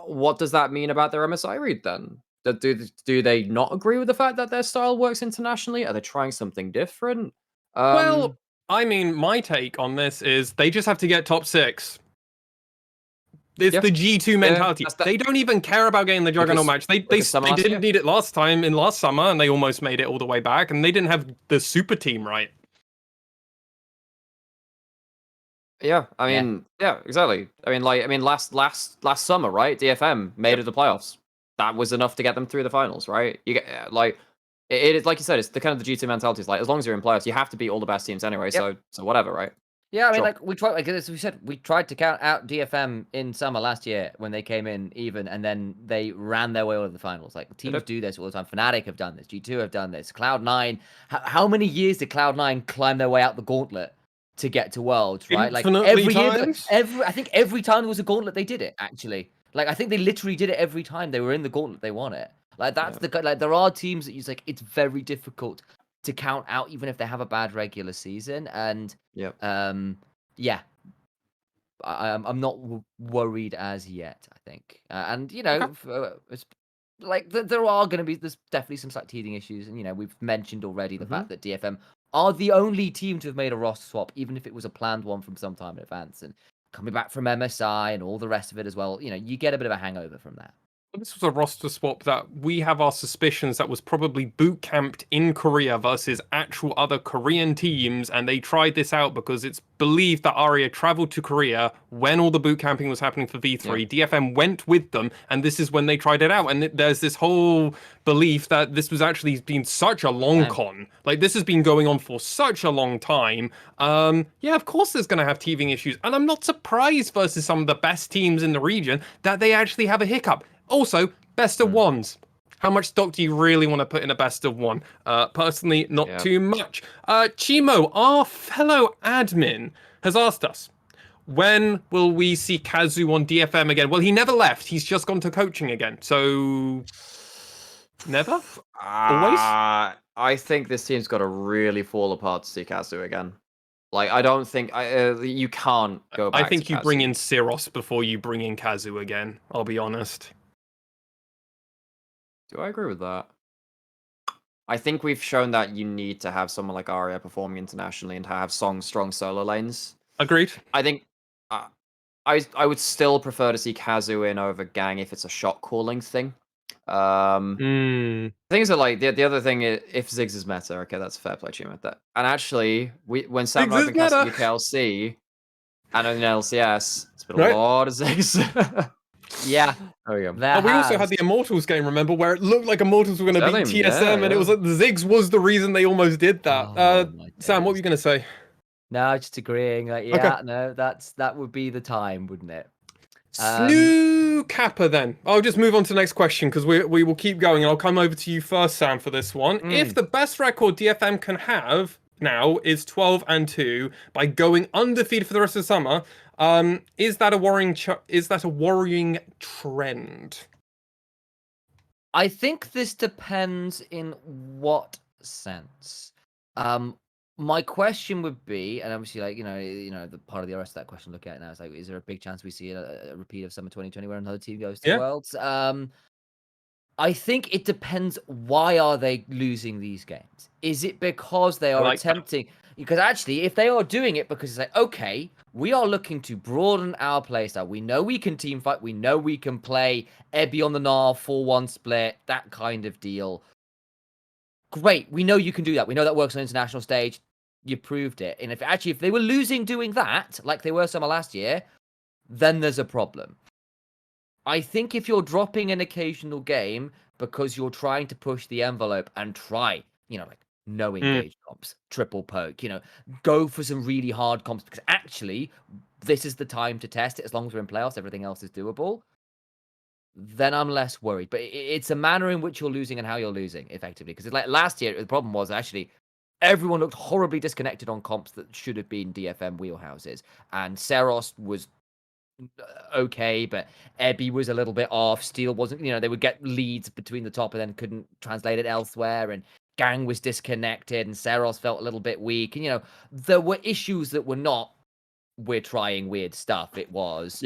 What does that mean about their MSI read then? Do they not agree with the fact that their style works internationally? Are they trying something different? Well, I mean, my take on this is they just have to get top 6. It's the G2 mentality. They don't even care about getting the Juggernaut match. They didn't need it last summer, and they almost made it all the way back, and they didn't have the super team right. Yeah, I mean, yeah, exactly. I mean, last summer, right? DFM made it to the playoffs. That was enough to get them through the finals, right? You get like it is like you said, it's the kind of the G2 mentality. It's like as long as you're in playoffs, you have to beat all the best teams anyway. So whatever, right? Yeah, I mean, like we tried, like as we said, we tried to count out DFM in summer last year when they came in even, and then they ran their way out of the finals. Like teams do this all the time. Fnatic have done this. G2 have done this. Cloud9. How many years did Cloud9 climb their way out the gauntlet to get to Worlds? Right, like every year, I think every time there was a gauntlet, they did it. Actually, like I think they literally did it every time they were in the gauntlet. They won it. Like that's the like there are teams that use like it's very difficult to count out even if they have a bad regular season. And I'm not worried as yet, I think. And you know, it's like there are going to be there's definitely some slight teething issues, and you know we've mentioned already the fact that DFM are the only team to have made a roster swap, even if it was a planned one from some time in advance, and coming back from MSI and all the rest of it as well. You know, you get a bit of a hangover from that. This was a roster swap that we have our suspicions that was probably boot camped in Korea versus actual other Korean teams, and they tried this out because it's believed that Aria traveled to Korea when all the boot camping was happening for V3. DFM went with them, and this is when they tried it out. And there's this whole belief that this was actually been such a long con. Like this has been going on for such a long time. Yeah, of course there's going to have teething issues, and I'm not surprised versus some of the best teams in the region that they actually have a hiccup. Also, best of ones. How much stock do you really want to put in a best of one? Personally, not too much. Chimo, our fellow admin, has asked us, when will we see Kazu on DFM again? Well, he never left. He's just gone to coaching again. So, never? Always? I think this team's got to really fall apart to see Kazu again. Like, I don't think you can't go back. I think you bring in Siros before you bring in Kazu again. I'll be honest. Do I agree with that? I think we've shown that you need to have someone like Aria performing internationally and have strong solo lanes. Agreed. I think I would still prefer to see Kazu in over Gang if it's a shot calling thing. Things are like the other thing is if Ziggs is meta, okay, that's a fair play achievement. And actually, when Sam opened casting UKLC and in LCS, it's been a lot of Ziggs. Yeah. There we go. We also had the Immortals game, remember, where it looked like Immortals were going to beat TSM, and it was like the Ziggs was the reason they almost did that. Sam, what were you going to say? No, just agreeing. Like, no, that would be the time, wouldn't it? Snoo Kappa, then. I'll just move on to the next question because we will keep going, and I'll come over to you first, Sam, for this one. If the best record DFM can have now is 12-2 by going undefeated for the rest of the summer, is that a worrying trend? I think this depends in what sense. My question would be, and obviously, like you know, the part of the rest of that question to look at now is like, is there a big chance we see a repeat of summer 2020 where another team goes to Worlds? I think it depends. Why are they losing these games? Is it because they are attempting? Because actually, if they are doing it because it's like, okay, we are looking to broaden our playstyle. We know we can team fight. We know we can play Ebby on the Gnar 4-1 split, that kind of deal. Great, we know you can do that. We know that works on international stage. You proved it. And if they were losing doing that, like they were summer last year, then there's a problem. I think if you're dropping an occasional game because you're trying to push the envelope and try, like no engage comps, triple poke, go for some really hard comps, because actually this is the time to test it. As long as we're in playoffs, everything else is doable. Then I'm less worried. But it's a manner in which you're losing and how you're losing, effectively. Because like last year, the problem was actually everyone looked horribly disconnected on comps that should have been DFM wheelhouses. And Seros was okay, but Ebby was a little bit off. Steel wasn't, they would get leads between the top and then couldn't translate it elsewhere. And Gang was disconnected and Seros felt a little bit weak. And, there were issues that were not, we're trying weird stuff. It was,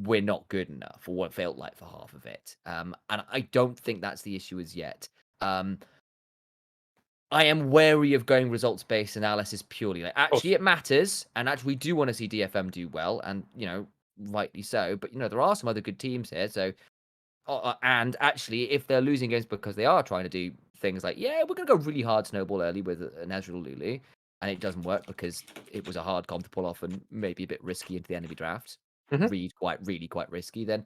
we're not good enough, or what it felt like for half of it. And I don't think that's the issue as yet. I am wary of going results-based analysis purely. Like, actually, it matters, and actually, we do want to see DFM do well, and rightly so. But there are some other good teams here. So, and actually, if they're losing games because they are trying to do things like, we're gonna go really hard snowball early with an Ezreal Lulu, and it doesn't work because it was a hard comp to pull off and maybe a bit risky into the enemy draft. Really quite risky. Then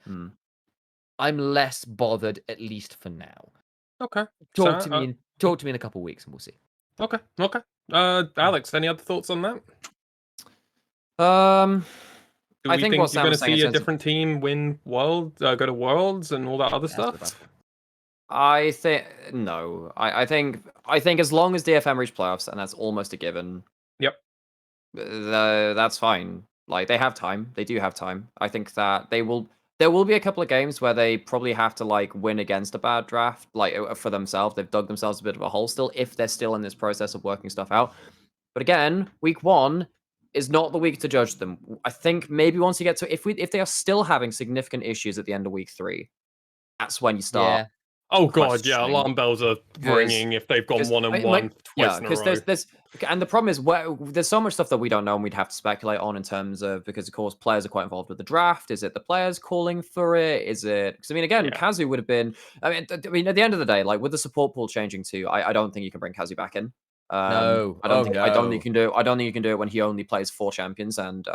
I'm less bothered, at least for now. Okay. Talk to me in a couple of weeks, and we'll see. Okay. Alex, any other thoughts on that? Do we think you're going to see a different team win go to Worlds and all that other stuff? I think no. I think as long as DFM reach playoffs, and that's almost a given. Yep. That's fine. Like, they have time. They do have time. I think that there will be a couple of games where they probably have to like win against a bad draft, like for themselves. They've dug themselves a bit of a hole still, if they're still in this process of working stuff out. But again, week 1 is not the week to judge them. I think maybe once you get to, if they are still having significant issues at the end of week 3, that's when you start. Yeah. Oh god, yeah, alarm bells are ringing if they've gone 1-1 twice in a row. There's and the problem is there's so much stuff that we don't know and we'd have to speculate on in terms of, because of course players are quite involved with the draft. Is it the players calling for it? Is it, because again, Kazu would have been. I mean, at the end of the day, like with the support pool changing too, I don't think you can bring Kazu back in. No, I don't think you can do it. I don't think you can do it when he only plays 4 champions and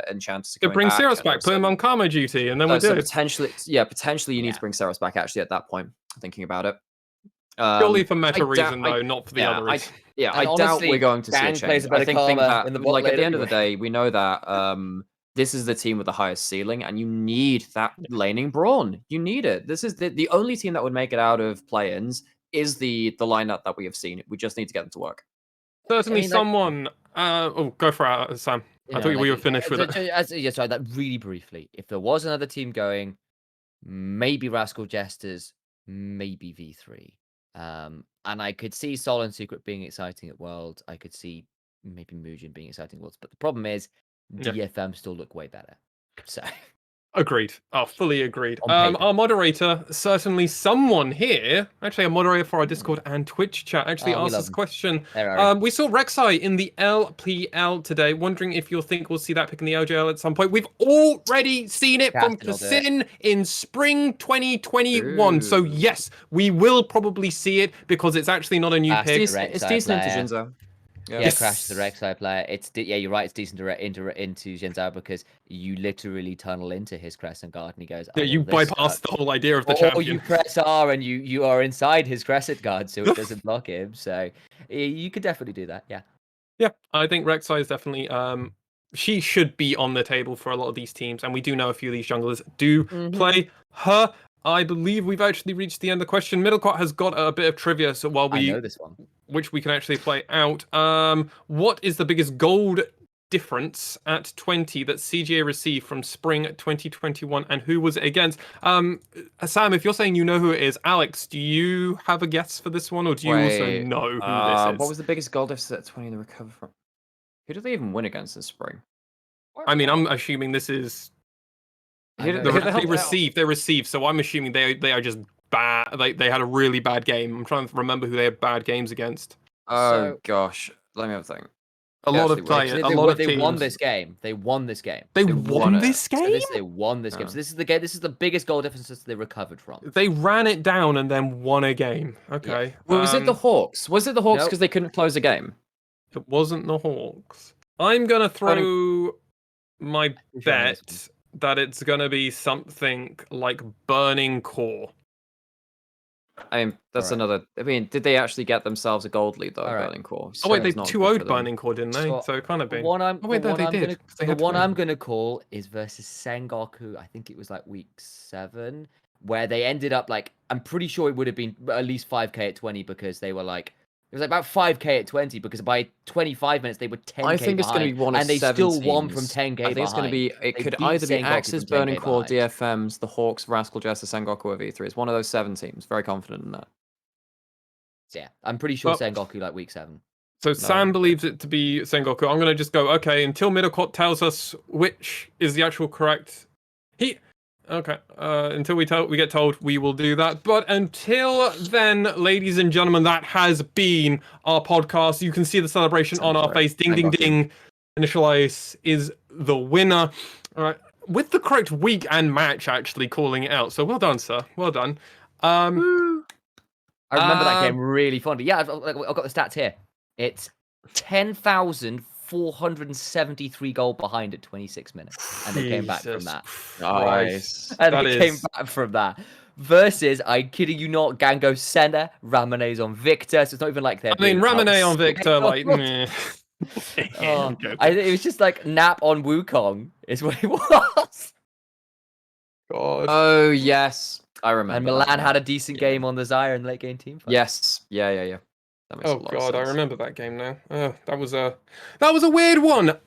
Enchanters. Could bring Seros back, put him on Karma duty, and then we'll do it. Potentially, you need to bring Seros back. Actually, at that point, thinking about it, purely for meta reason, though, not for the other reason. I doubt we're going to see a change. I think that, like, at the end of the day, we know that this is the team with the highest ceiling, and you need that laning brawn. You need it. This is the only team that would make it out of play-ins. Is the lineup that we have seen. We just need to get them to work. Certainly, someone. Go for it, Sam. I thought we were finished with it. Sorry, that really briefly. If there was another team going, maybe Rascal Jesters, maybe V3. And I could see Sol and Secret being exciting at Worlds. I could see maybe Muujin being exciting at Worlds. But the problem is, DFM still look way better. So. Agreed. Fully agreed. Our moderator, certainly someone here, actually a moderator for our Discord and Twitch chat, actually asked this question. We saw Rek'Sai in the LPL today, wondering if you think we'll see that pick in the LJL at some point. We've already seen it from Kasin in spring 2021. So yes, we will probably see it because it's actually not a new pick. It's decent into Jinzo. Crash the Rek'Sai player. You're right. It's decent into Xin Zhao because you literally tunnel into his Crescent Guard and he goes. Yeah, you bypass the whole idea of the champion. Or you press R and you are inside his Crescent Guard, so it doesn't block him. So you could definitely do that. Yeah. Yeah, I think Rek'Sai is definitely. She should be on the table for a lot of these teams, and we do know a few of these junglers do play her. I believe we've actually reached the end of the question. Middlecourt has got a bit of trivia, so while we know this one, which we can actually play out. What is the biggest gold difference at 20 that CGA received from spring 2021, and who was it against? Sam, if you're saying you know who it is, Alex, do you have a guess for this one, or do you also know who this is? What was the biggest gold difference at 20 in the recover from? Who did they even win against this spring? I mean, I'm assuming this is. They received, so I'm assuming they are just bad. They had a really bad game. I'm trying to remember who they had bad games against. Gosh, let me have a think. A lot of players, a lot of teams. They won this game. They won this game. They won this game? They won this game. So this is the game. This is the biggest goal difference that they recovered from. They ran it down and then won a game. Okay. Yeah. Well, was it the Hawks? Was it the Hawks because they couldn't close a game? It wasn't the Hawks. I'm gonna throw my bet that it's gonna be something like Burning Core. I mean, that's Alright. another. I mean, did they actually get themselves a gold lead though? Alright. Burning Core. Oh wait, they It's not 2-0'd good for them. Burning Core, didn't they? So it kind of The been. one I'm, Oh wait, the no, one they I'm did. gonna, 'cause they the had to one win. I'm gonna call is versus Sengoku. I think it was like week 7, where they ended up like, I'm pretty sure it would have been at least 5k at 20 because they were like, it was like about 5k at 20 because by 25 minutes they were 10k I think it's going to be one of and they 7 still won from teams. 10k I think it's going to be. It They could beat either be Sengoku Axis, from 10K Burning Core, behind. DFMs, the Hawks, Rascal Jester, Sengoku, or V3. It's one of those 7 teams. Very confident in that. Yeah, I'm pretty sure Well, Sengoku like week 7. So Sam believes it to be Sengoku. I'm gonna just go, okay, until Middelcourt tells us which is the actual correct. Until we get told, we will do that. But until then, ladies and gentlemen, that has been our podcast. You can see the celebration on our face. Ding, ding, ding. Initia1ise is the winner. All right, with the correct week and match actually calling it out. So well done, sir. Well done. I remember that game really fondly. Yeah, I've got the stats here. It's 10,473 goal behind at 26 minutes. And they came back from that. Nice. And they came back from that. Versus, I'm kidding you not, Gango Senna, Ramane's on Victor. So it's not even like they're Ramane on Victor, like, meh. It was just like Nap on Wukong is what it was. God. Oh, yes. I remember. And Milan had a decent game on the Zyre in late game team fight. Yes. Yeah. That makes a lot of sense. I remember that game now. That was a weird one.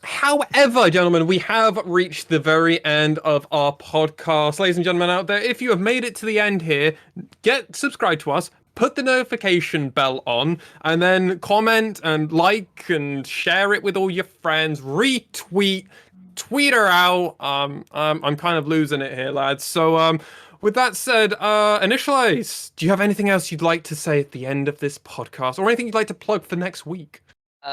However, gentlemen, we have reached the very end of our podcast. Ladies and gentlemen out there, if you have made it to the end here, get subscribed to us, put the notification bell on, and then comment and like and share it with all your friends, retweet, tweet her out. I'm kind of losing it here, lads. So with that said, Initia1ise, do you have anything else you'd like to say at the end of this podcast, or anything you'd like to plug for next week? No.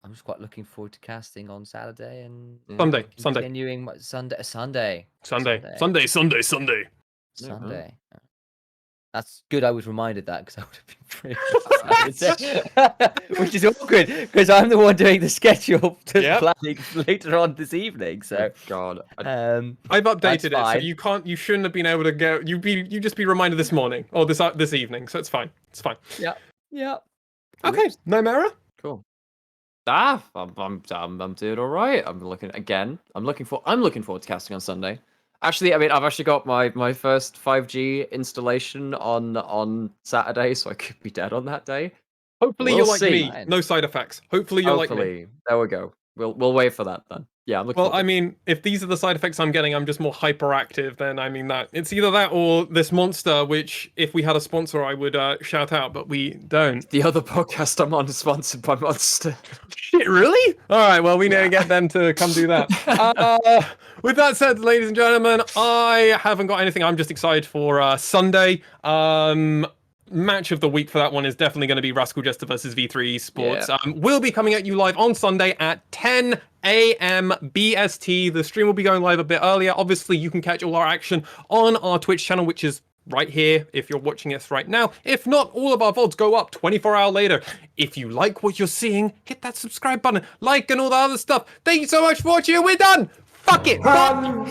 I'm just quite looking forward to casting on Saturday and continuing my Sunday. That's good. I was reminded that because I would have been pretty excited. Which is awkward because I'm the one doing the schedule planning later on this evening. So God, I've updated it, so you shouldn't have been able to go. You just be reminded this morning or this evening, so it's fine. It's fine. Yeah. Okay, Nymaera. Cool. I'm doing all right. I'm looking forward to casting on Sunday. Actually, I mean, I've actually got my first 5G installation on Saturday, so I could be dead on that day. Hopefully you're like me. No side effects. Hopefully you're like me. There we go. We'll wait for that then. Yeah, I'm looking Well, I mean, if these are the side effects I'm getting, I'm just more hyperactive, then I mean that. It's either that or this monster, which if we had a sponsor, I would shout out, but we don't. The other podcast I'm on is sponsored by Monster. Shit, really? All right, well, we need to get them to come do that. With that said, ladies and gentlemen, I haven't got anything. I'm just excited for Sunday. Match of the week for that one is definitely going to be Rascal Jester versus V3 Esports. Yeah. We'll be coming at you live on Sunday at 10 a.m. BST. The stream will be going live a bit earlier. Obviously, you can catch all our action on our Twitch channel, which is right here if you're watching us right now. If not, all of our VODs go up 24 hours later. If you like what you're seeing, hit that subscribe button, like, and all the other stuff. Thank you so much for watching. We're done. Fuck it. Fuck.